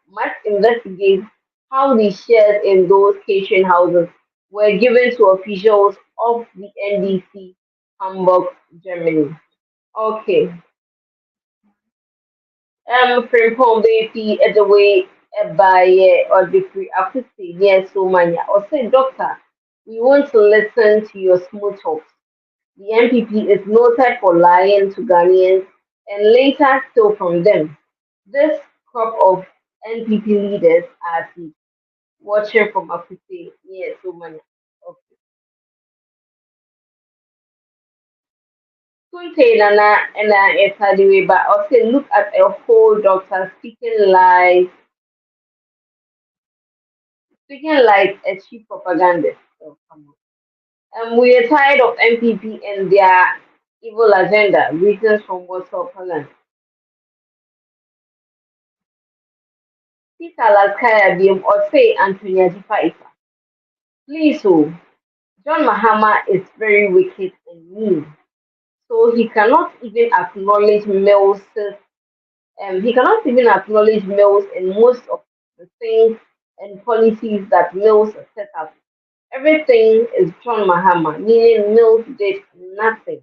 must investigate how the shares in those catering houses were given to officials of the NDC, Hamburg, Germany. Okay. Frimpong baby at the way by or the free after yes so many or say doctor, we want to listen to your smooth talks. The NPP is noted for lying to Ghanaians and later stole from them. This crop of NPP leaders are the watching from Africa. Yes, so many. Okay. Kunte Nana and I way, but also look at a whole doctor speaking like a cheap propagandist. Oh, come on. We are tired of MPP and their evil agenda. Greetings from Warsaw, Poland. Peter Laskaya Bim or say Antonia Jifaifa. Please, oh, John Mahama is very wicked and mean. So he cannot even acknowledge Mills. He cannot even acknowledge Mills in most of the things and policies that Mills set up. Everything is John Mahama, meaning Mills did nothing.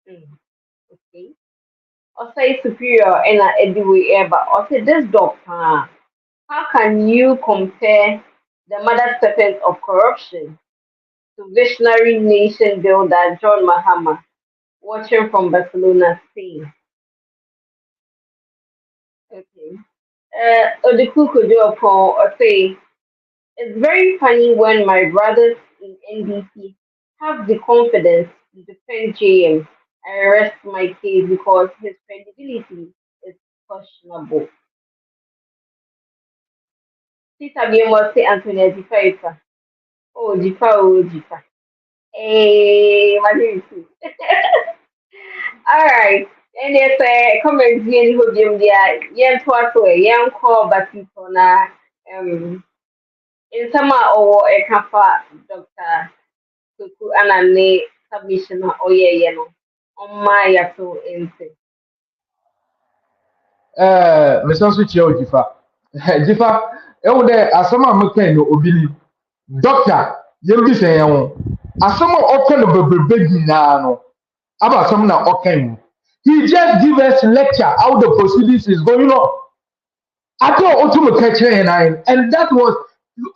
Okay. Also, superior and anyway, but also this doctor. How can you compare the mother serpent of corruption to visionary nation builder John Mahama, watching from Barcelona, Spain? Okay. Odiku could do a poll or say, it's very funny when my brothers in NDC have the confidence to defend JM. I rest my case because his credibility is questionable. Peter Biemosi Anthony Jifa. Oh, Jifa, oh, Jifa. Hey, my name is All right. And yes, come and see any of them there. Young twice away, young call, but people now, in summer or a cafa, Doctor Kuku and a submission or yeah, on my so insane. Mr. Switch, Jifa. Jifa, there are some American obili. Doctor, you be saying, as some of the baby now, about some now, okay. He just give us lecture how the proceedings is going on. I thought ultimate and that was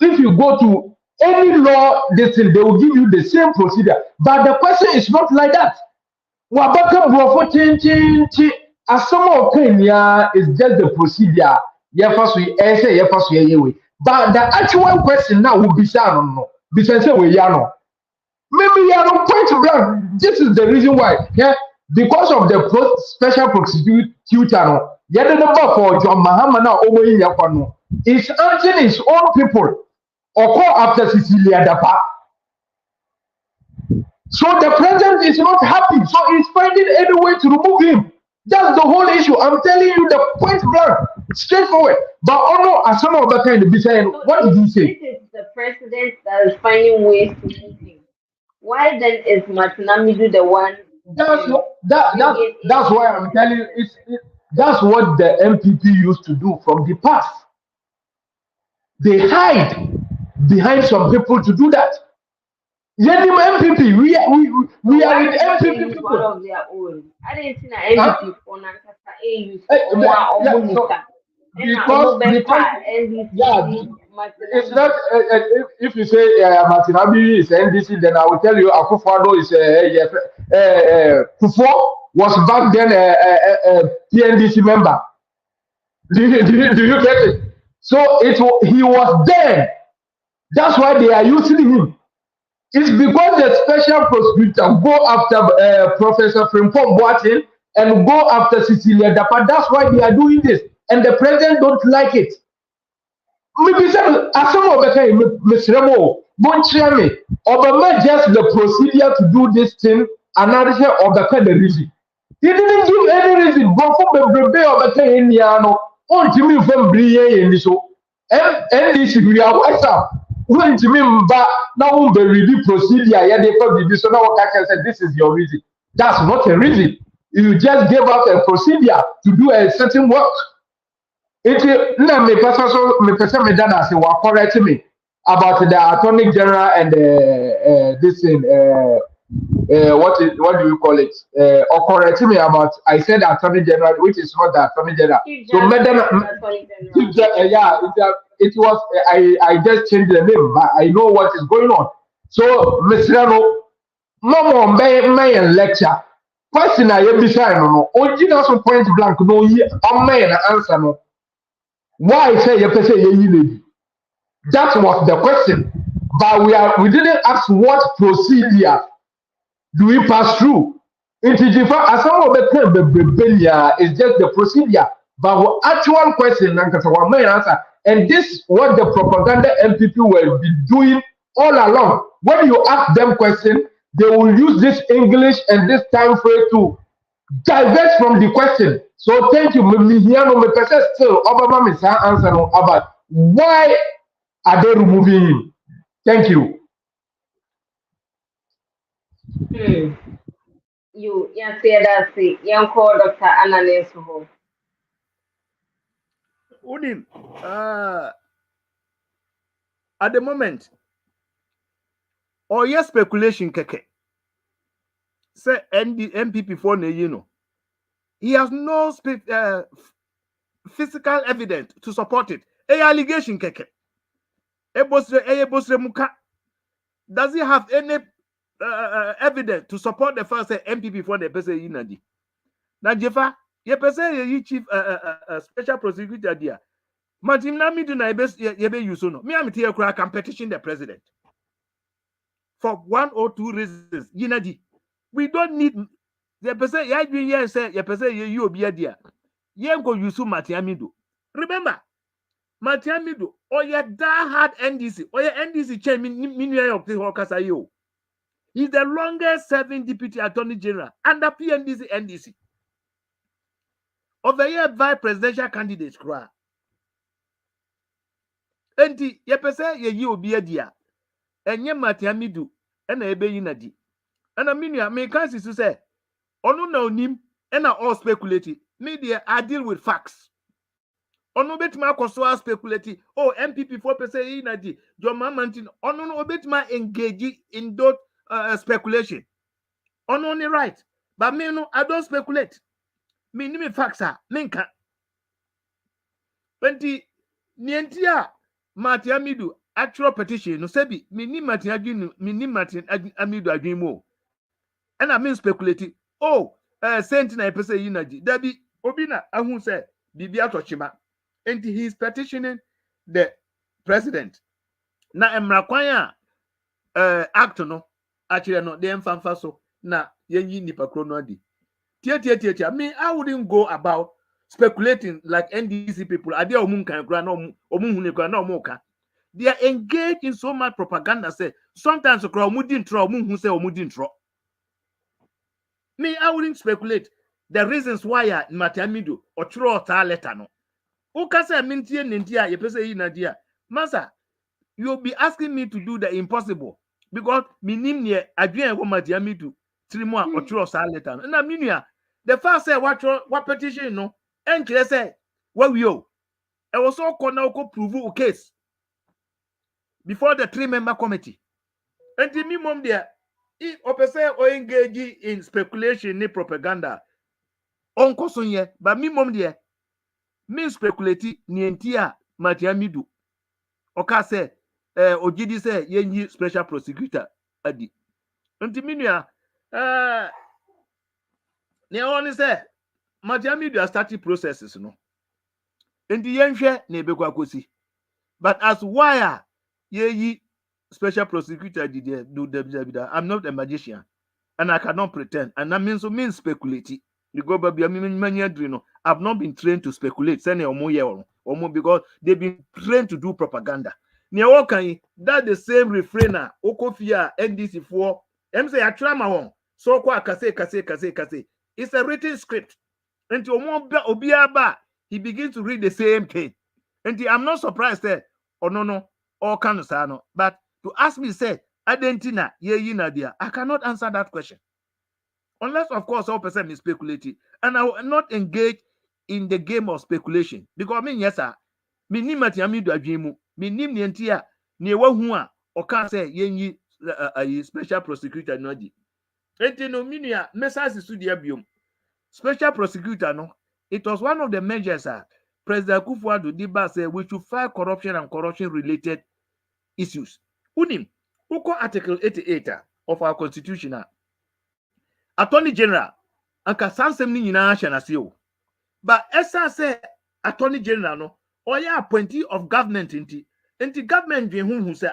if you go to any law, they will give you the same procedure. But the question is not like that. Wabaka brofo chin. As some of Kenya is just the procedure. But the actual question now will be no. Because we yano. Maybe you are point blank. This is the reason why. Yeah, because of the special prosecutor channel. Yeah, the number for John Mahama now over in Yapano. It's answering his own people or call after Cecilia Dapa. So the president is not happy. So he's finding any way to remove him. That's the whole issue. I'm telling you the point blank, straightforward. But no, as some of the kind of be saying, So what did you say? this is the president that is finding ways to move him. Why then is Matunamidu the one? That's why I'm telling you. That's what the MPP used to do from the past. They hide behind some people to do that. Yenim MPP, we are with MPP people. One of their own. I didn't see an MPP for Nankasa AU. It's not. If you say Martin Abi is NDC, then I will tell you Akufo-Addo is Kufo was back then a PNDC member. Do you get it? So he was there. That's why they are using him. It's because the special prosecutor go after Professor Frimpong Boateng and go after Cecilia Dapa. That's why they are doing this, and the president don't like it. Maybe some of the time, Mr. Remo, Bonchame, Obama just the procedure to do this thing, another of the kind of reason. He didn't give any reason. But for the brebe of the time in Yano, on Jimmy from Brie in the show, and this we are what's up. When Jimmy now the review procedure, yeah, they probably so now I can say this is your reason. That's not a reason. You just gave out a procedure to do a certain work. It me person me done as you correct me about the Attorney General and this thing what do you call it or correct me about I said Attorney General which is not the Attorney General. It was I just changed the name but I know what is going on. So Mr. No more may lecture question I be saying no original point blank no answer no. Why say you say you that was the question. But we didn't ask what procedure do we pass through. As some of the is just the procedure. But what actual question answer. And this what the propaganda MPP will be doing all along. When you ask them question, they will use this English and this time phrase to divert from the question. So thank you. Still Obama is answer about why are they removing him? Thank you. You say that young call Dr. Ananes home. Udim, at the moment, or your speculation keke. Say NPP for he has no physical evidence to support it. A allegation keke. Does he have any evidence to support the fact that MPP for the person in Now Jefa, ye person ye chief special prosecutor there. Martin Namidu na yebe yusono. Me am here can petition the president for 1 or 2 reasons. Yinadi. We don't need the person ya doing here say ye person you obi there. Ye go yusu Matiamido. Remember, Matiamido or ye hard NDC or ye NDC chairman minua of the Hokasa yo. He's the longest serving deputy attorney general under PNDC NDC. of the year vice presidential candidates kra. Enti ye pese ye yi obi adia. Enye Matiamidu ena ebe yi na di. Ana minua me kan sisu say onu na onim ena all speculate. Media I deal with facts. Onu betima akoso speculate. Oh, NPP 4% yi na di. Joma Mantin onu no betima engage in that speculation. Onu only right. But me no, I don't speculate. Me ni me facts are menka. Penti nientia Matiamidu actual petition no sebi me ni Matiamidu adwimo. And I mean speculating. Oh, sentinel person energy. Debbie Obina Ahun said, Bibia Tochima. And he is petitioning the president. Na emrakwanya act no actually no the emfanfaso na yenyi nipa krono di. Tia. Me, I wouldn't go about speculating like NDC people. They are engaged in so much propaganda. Say sometimes me, I wouldn't speculate the reasons why Matiamidu or throw a letter no. Ukasa mintie nintia, ye pese yi nadia. Masa, you'll be asking me to do the impossible because minim ne adwen ko Matiamidu 3 months or throw a letter. Na minia, the first say what petition no, and clear say what we owe. I was so corner ko prove a case before the 3-member committee. And the minimum there. If opese or engage in speculation ni propaganda on kosonye ba minimum there me speculate ni entia Matiamidu oka say ogidi say yenyi special prosecutor adi nti minua ne oni say Matiamidu has started processes no nti yenhwe na ebekwa akosi but as why yeyi special prosecutor did do the I'm not a magician and I cannot pretend and that means speculate. I've not been trained to speculate because they've been trained to do propaganda. That the same refrainer Okofia NDC for say I try my own so kase. It's a written script. And Obiaba he begins to read the same thing. And I'm not surprised there. Oh no, all kind of sano. But to ask me, say, Adentina, ye nadia, I cannot answer that question. Unless, of course, all person is speculating. And I will not engage in the game of speculation. Because I mean, yes, sir. Me ni Matiamidu adwimu. Me ni nientia. Ni wahua. Or can say, yenyi a special prosecutor no di. Enti no minia, message is to the abium. Special prosecutor no. It was one of the measures, President Kufuor Diba said we should fight corruption and corruption-related issues. Unim, uko Article 88 of our Constitution. Attorney General, anka sansem ni nyina ahyanaseo. But esa say Attorney General no, oya appointee of government inti government dwen hu say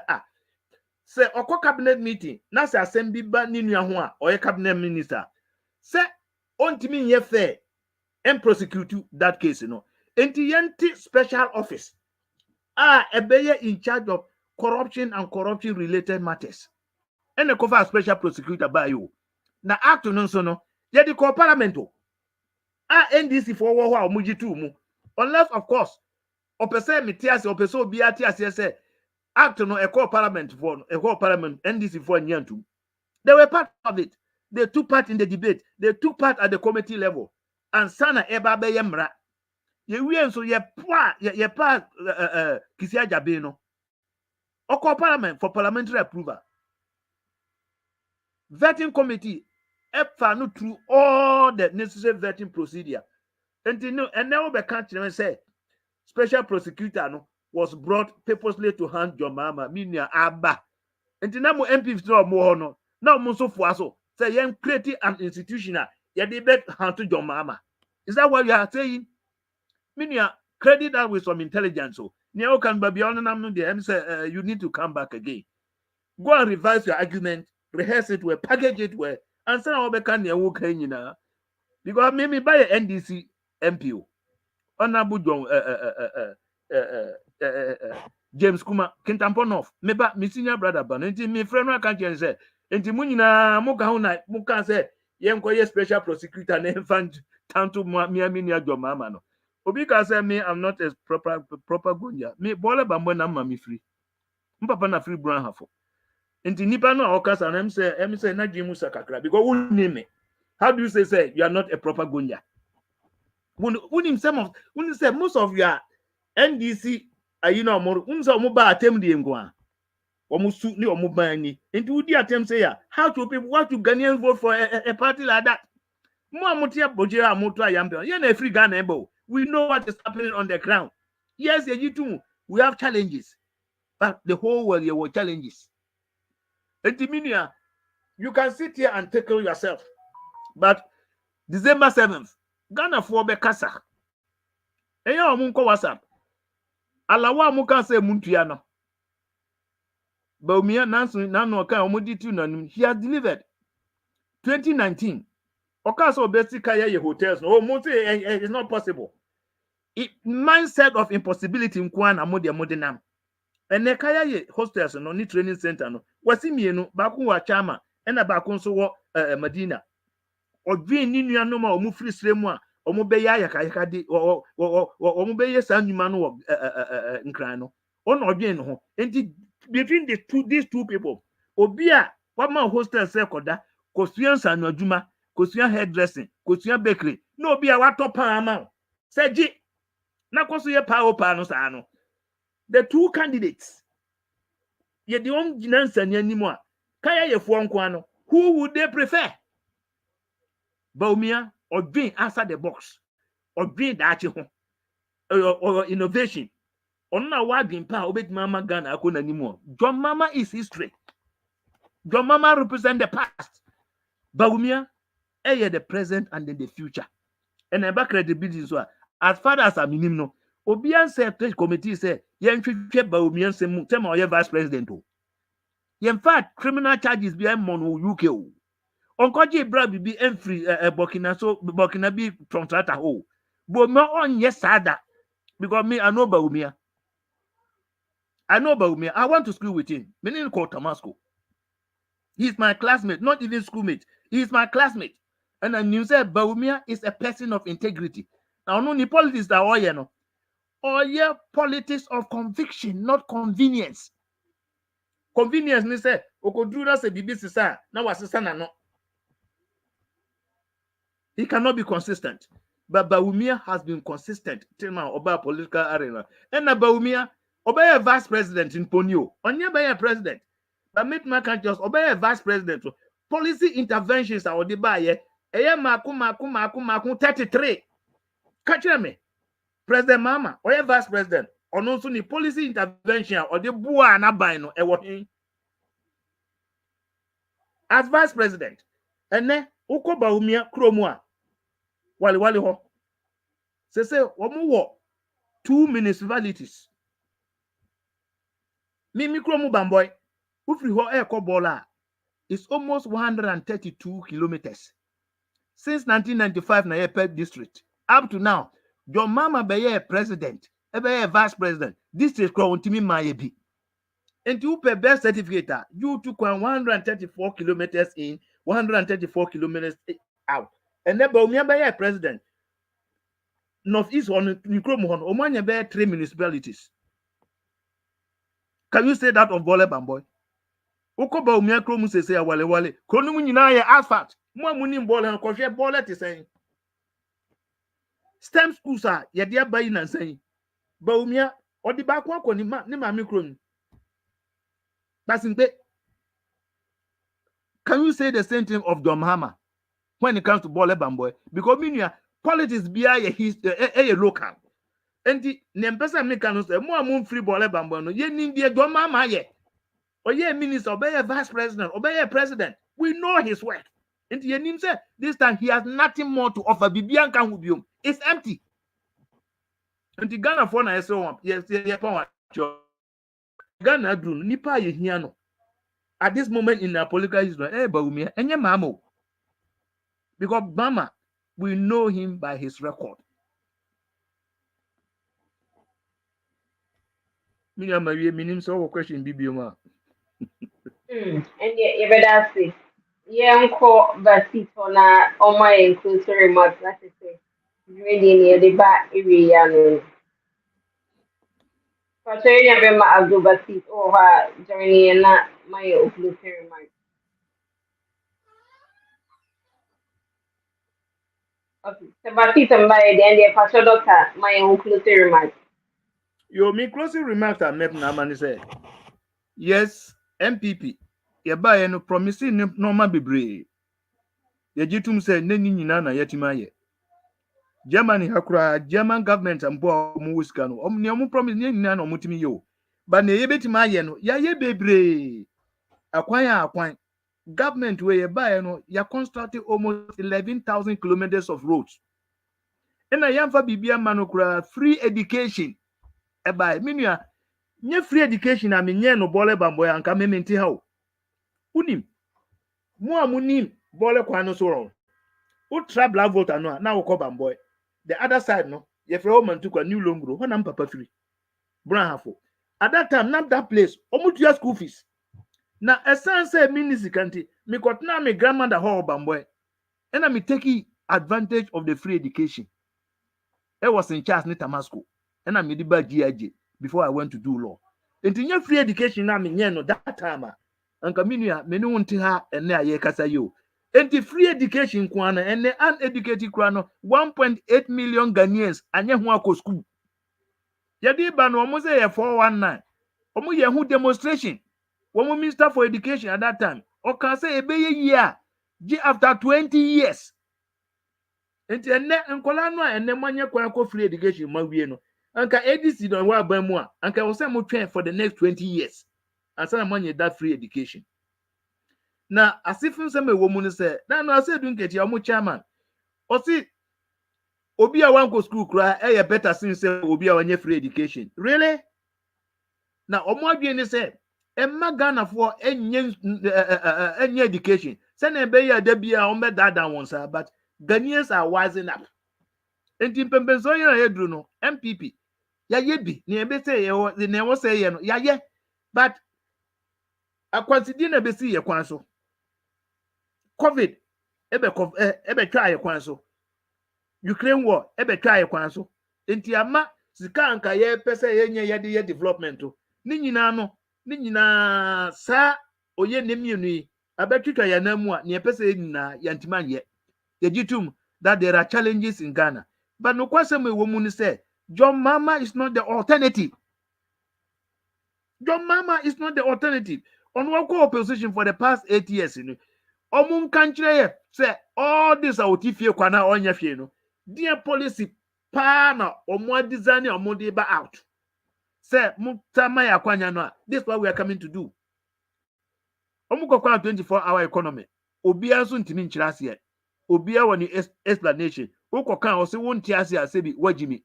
say oko cabinet meeting, na say assembly ba ni nua ho a oya cabinet minister. Say ontimi nye fair and prosecute that case no. Enti yenti special office ebeye in charge of corruption and corruption related matters. And the cover special prosecutor by you. Na act no so no, ye di call parliament NDC for wo muji tu mu. Unless of course, opese metiase opese obi atiase say act no e call parliament NDC for nyantu. They were part of it. They took part in the debate. They took part at the committee level. And sana eba be yemra. Ye wi so ye pa kisia jabe no. Oko parliament for parliamentary approval. Vetting committee no through all the necessary vetting procedure. And now we can't say special prosecutor no was brought purposely to hand your mama minia abba. And now MPs no more no. Now so so say yen create an institution ya debate hand to your mama. Is that what you are saying? Minia credit that with some intelligence. So Neo can be on the say you need to come back again. Go and revise your argument, rehearse it well, package it well, and send over can you walk in because maybe by a NDC MPO. Honorable John James Kuma Kintamponov, maybe my senior brother, but my friend I can't say, and Timunina Mukahuna Mukan say, Yanko special prosecutor name fund tanto me near your mama. No. Obi can say me, I'm not a proper gunja. Me, Bola Bambo na me free. Mpapa na free brown half. Inti nipa no okas and em say na jimu sakakra because who name me? How do you say you are not a proper gunja? When say most of your NDC you know more unsa mo ba atem de ngwa. Omusu ni omubani. Inti udi atem say ya how to people what to Ghanaians vote for a party like that? Mo amutia bojira amuto ayambe. You na free Ghana ebo. We know what is happening on the ground. Yes, we have challenges. But the whole world there were challenges. Intiminia, you can sit here and tackle yourself. But December 7th, Ghana for Bekasa. Eya omunko WhatsApp. Alawa muka se muntuano. Baumia nansu nano ka omudi nanum. He has delivered. 2019. Okaso besika ye hotels. Oh, monte it's not possible. It mindset of impossibility nkwan amode nam. Ene kaya ye hostels no ni training center no. Wasi mienu baku wa chama ena baku nso wo Madina. Odwin ni nuanom a omu free sremu a omu beye ayaka de omu beye sa nwuma no wo nkran no. Ono odwin no ho. Enti between these two people, obi a wama hostel se koda, kosuan sanu adwuma, kosuan hairdressing, kosuan bakery. No obi a wato pa ama. Seji na koso ye pa no sa no. The two candidates, ye the one ginansa anymore. Kaya ye fo nko ano. Who would they prefer? Baumia or being outside the box or being that or innovation. On now why being power obey Mama Ghana akona anymore. John Mama is history. John Mama represent the past. Baumia, the present and then the future. And about credibility so as far as I mean no. Obian said committee say yen twetwe Baumia semu tema oye vice president o. In fact criminal charges behind mono UK o. Onkoji bra bibi enfree Burkina bi contractor ho. But me on yes sada because me I know Baumia. I went to school with him. Meaning called Tamasco. He's my classmate, not even schoolmate. He's my classmate. And I knew that Baumia is a person of integrity. Now no ni politics that all you know. All your politics of conviction, not convenience. Convenience me say okodura se bibi sisa na wasisa na no. He cannot be consistent. But Baumia has been consistent till now about political arena. And Baumia obey a vice president in Ponyo. Onye be a president. But make my can just obey a vice president. Policy interventions are the buy. Maku 33. Catch me. President Mama or vice president. Or also the policy intervention or the bua na buy no as vice president. And then Uko Baumia Kromwa. Wali ho. Say omu 2 municipalities. Mimi Kromu Bamboy. Ufri ho Kobola is almost 132 kilometers. Since 1995 na per district. Up to now, your mama be president, be vice president. District crown timi mayebi. And you pay birth certificate, you took 134 kilometers in, 134 kilometers out. And then be president. Northeast on Nikromuhon, Omanya be 3 municipalities. Can you say that of Bole Bamboy? Ukoba umia kromu se wale. Kromu nyina ye asphalt. Mo amuni mbole no kohwe bole te sen. STEM schools are ye dia bayi na sen. Ba umia odi ba kwa ni ma mi kromu. Basimpe. Can you say the same thing of Domhama when it comes to Bole Bamboy? Because minia politics bia ye local. Enti nempesa me kanu say mo amun free Bole Bamboy no ye nim die Domhama ye. Oye minister, obey a vice president, obey a president. We know his work. And Yenim said this time he has nothing more to offer. Bibian can hubium. It's empty. And the Ghana for na so yes, Ghana do nipa ye hiano. At this moment in our political history, Baumia, and your mamo. Because Bama, we know him by his record. Minya Maria minim so question Bibioma. And you better see. Yanko Basito na Oma includes remarks that is say really near the back area. So you have my Abdul Basit over journey and not my includes remarks. Okay, so Basit by the end of Pastor Doctor, my includes remarks. You me closing remarks are met na man say. Yes, MPP. Ye buy no promising no ma bebre. Ye jitum say neni nyina na yetima ye. Germany hakura German government ambo mu wiska no. Ne omu promise neni nyina na omutimi yo. But ne ye betima ye no, ya ye bebre. Akwan. Government where ye buy no, ya constructed almost 11,000 kilometers of roads. And I am for bibia manokura free education. E buy minua nye free education a menye no bole bamboy anka mementi ha o. Unim. Mo amunim bole kwa no so ron. O travel vote no na wo ko bamboy. The other side no, ye frɛ woman to kwa new longro, ho na papa free. Brahafo. At that time, not that place, omutua school fees. Na esan say ministry kanti, me kotna me grandmother ho bamboy. And I me taking advantage of the free education. I was in Charles Nitamasco. And I made the bad GIJ before I went to do law. And in your free education, I mean, no, that time. And community, many want to have and near ye kasa yo. And the free education, kwana, and the uneducated krano, 1.8 million Ghanaians, and ye wako school. Yadi ban almost a 419. Omo ye who demonstration. One minister for education at that time. Or can say a year. After 20 years. Enti enne nkola no a enne manye kwan ko free education ma wie no anka ADC don wa ban mu a anka wo se mo twen for the next 20 years ansa na manye that free education na asifin se me wo mu no se na no ase du nketi o mo chairman o si obi a wan go school kra e ye better since se obi a wanye free education really na o mo adwe ni se emma Ghana for enye education se na be ya da bia o me dada won sa but Ghanaians are wising up. Enti mpempenso ye na yedru no MPP ya yebi ne ebe say ye ne wo say ye no ya ye but akwantidi na be si ye kwan so COVID ebe twa ye kwan so Ukraine war ebe twa ye kwan so enti ama sika anka ye pese ye nye ye de development to ni nyina sa oye ne mienu yi abetwa ya na mu a ne pese ye nyina ya ntima ye jitum that there are challenges in Ghana. But no question me woman say John Mama is not the alternative. John Mama is not the alternative. On what opposition for the past 8 years, you know. Omun country say all this out if you kwana onya fie no. Dear policy pa na omo design omo de ba out. Say mutama ya kwanya no. This is what we are coming to do. Omu kokwa 24-hour economy. Obia so ntimi nkyira ase. Obia woni explanation. Woko kan o se wonti ase ase bi wajimi.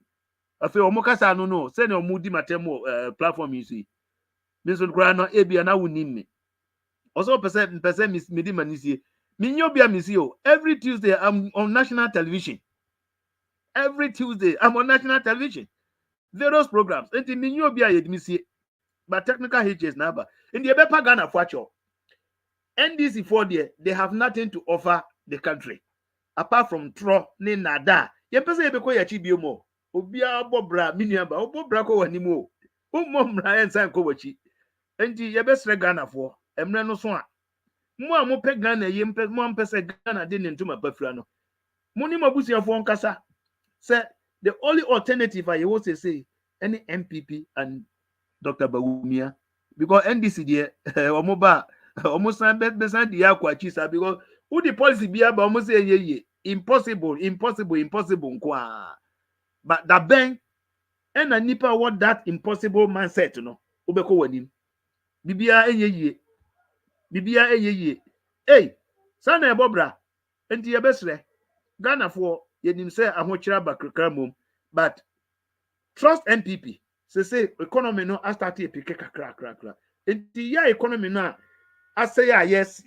Afi omo kasa no se ne omo di matemo platform yi si. Meso kura no ebia na wonim me. Also person me di manisie. Minyo bia misi o. Every Tuesday I'm on national television. Every Tuesday I'm on national television. Various programs. Enti minyo bia ye misie. But technical hitches na ba. In the Ebepa Ghana fuacho. NDC for there, they have nothing to offer the country. Apart from tro ni nada. Ye pese ye beko ya chibio mo. Obia bobra miniamba. Obobra ko wanimo. Mra ensan ko wachi. Enti ye besre Ghana for. Emre no so a. Mo a mo pe Ghana ye mpe mo ampese Ghana de ntuma pafra no. Mo ni mabusiafo nkasa. Say the only alternative I will say any MPP and Dr. Bawumia because NDC there omoba almost besan dia kwachi sa because who the policy be about almost say ye impossible nkwa but that ben and a nipa what that impossible mindset no obeko wanim bibia enye hey sana ebobra enti ye besre Ghana for yenim say ahochira bakrakra mom but trust NPP say economy no start pick kakra enti ya economy no say yes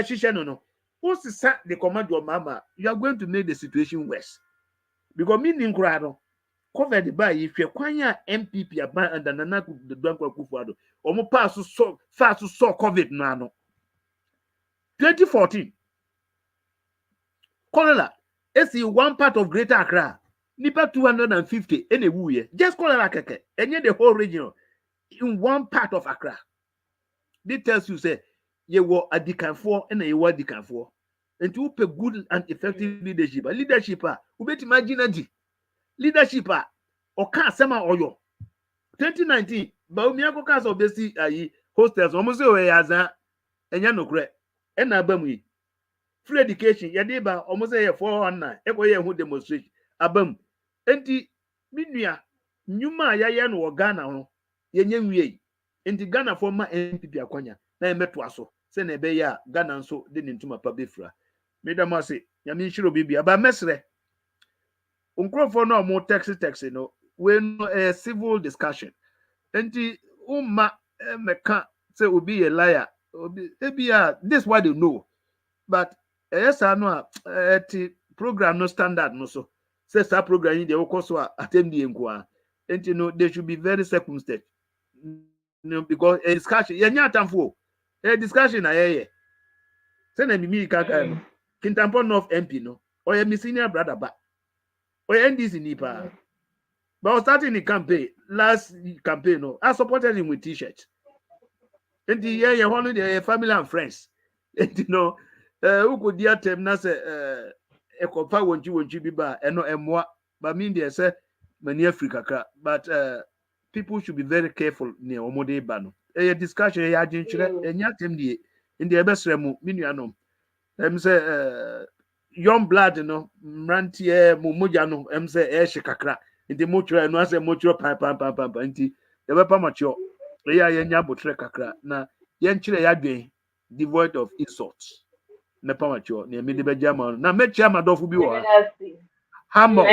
shisha no once set the command your mama you are going to make the situation worse because meaning krado covered by if you kwanya MPP aban and nana the Dankwa Kufuado omo pass so fast so COVID no 2014, cholera. It's one part of Greater Accra. Nipa 250 in a woo. Just cholera keke. And yet the whole region in one part of Accra. They tells you say you were a decan for and you were decan for. And to pay good and effective leadership. Leadership, who bet imagine leadership, or can't sema or yo. 2019, but me ako cast of the hostels almost away as a and no great. And abam free education, yadiba almost a 419, every year who demonstrate. Abam, enti minia, Numa Yayan or Ghana, Yenye, enti Ghana for my NPP Akonya, na metwaso, send a beya, Ghana so didn't to my pabifra. Madam say, Yamin Shiro Bibi, about Mesre. Uncro for no more taxi, no, when a civil discussion. Enti meka say will be a liar. This why they know. But yes, I know program no standard no so. Says that program they will also attend the inquiry. And you know they should be very circumspect. Because a discussion, a discussion send me kaka Kintampo North MP no or a senior brother back or NDC nipa. But I was starting the campaign last campaign no I supported him with t-shirts. And the year you holiday family and friends. And you know who could dear term na say a copa won't you be bar and no moi but mean they say many Africa but people should be very careful near Omode Bano. A discussion ya jinchire and yatem the in the best remu minuano. Say young blood no mrantie mumujano say shikakra in the mutual and was a mutual pam inti the weapon mature. Ya yenya botre kakra na yenchire yadwen devoid of insults. Na pamacho ne me de bejama na me chia madofu bi wo Hambo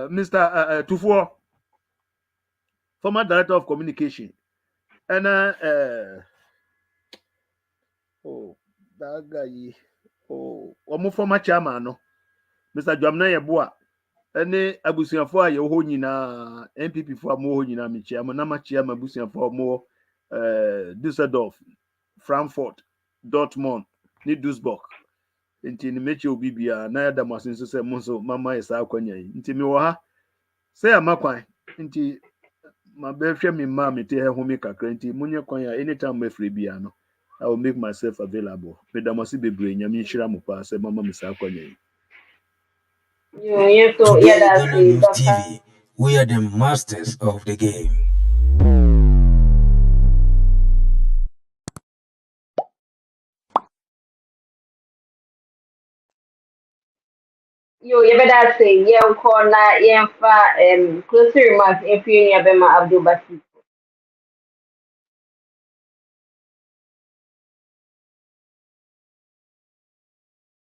Mr. Tufuo, former director of communication and that guy omo former chairman no Mr. Jamna Yeboa ene abusiafo a ye ho nyina NPP fo mo ho nyina me chairman na ma chairman abusiafo mo Düsseldorf, Frankfurt, Dortmund, ni Duisburg. Nti ni mechi obi bia na ya da masin so se mo so mama esa akwanya yi. Nti mi wo ha se amakwan nti ma be hwe mi ma me te ho mi kakra nti munye kwan ya anytime me free bia no I will make myself available. Me da masi bebre nyame nhira mo pa se mama me sa akwanya yi. TodayGhanaNews TV, we are the masters of the game. Yo, you better say, yeah, corner, yeah, closing remarks if you near Bema Abdul Basit.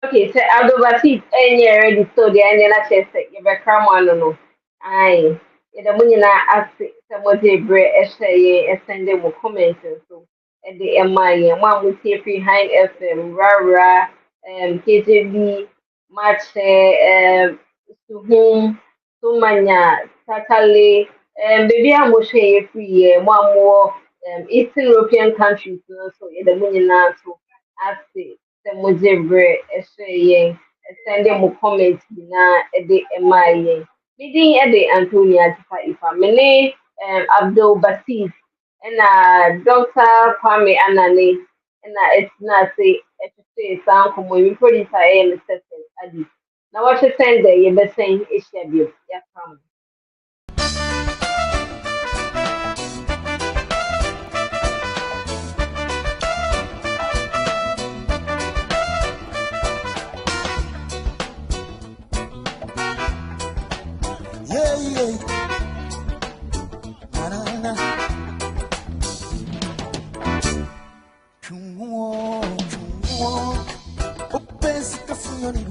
Okay, so Abdul Basit, and you're ready, so the end of the chest, you better come on, no. Aye, the money na ask someone to break a send them comments and so. At the MI, one will see behind FM, Rara, KJB, Match, Suhum, Sumanya, Tatale, baby, I'm going to say free, one more Eastern European countries, so the money now to ask someone to break a send them comments na at the MI. Meeting at the Antonia Ifa Mene Abdul Basit and Dr. Kwame Anane and it's not say sound come when produce I am Adi. Now what you send there you be saying is schedule. Yeah, come. Yeah. Chumwo. Open sika funyo ni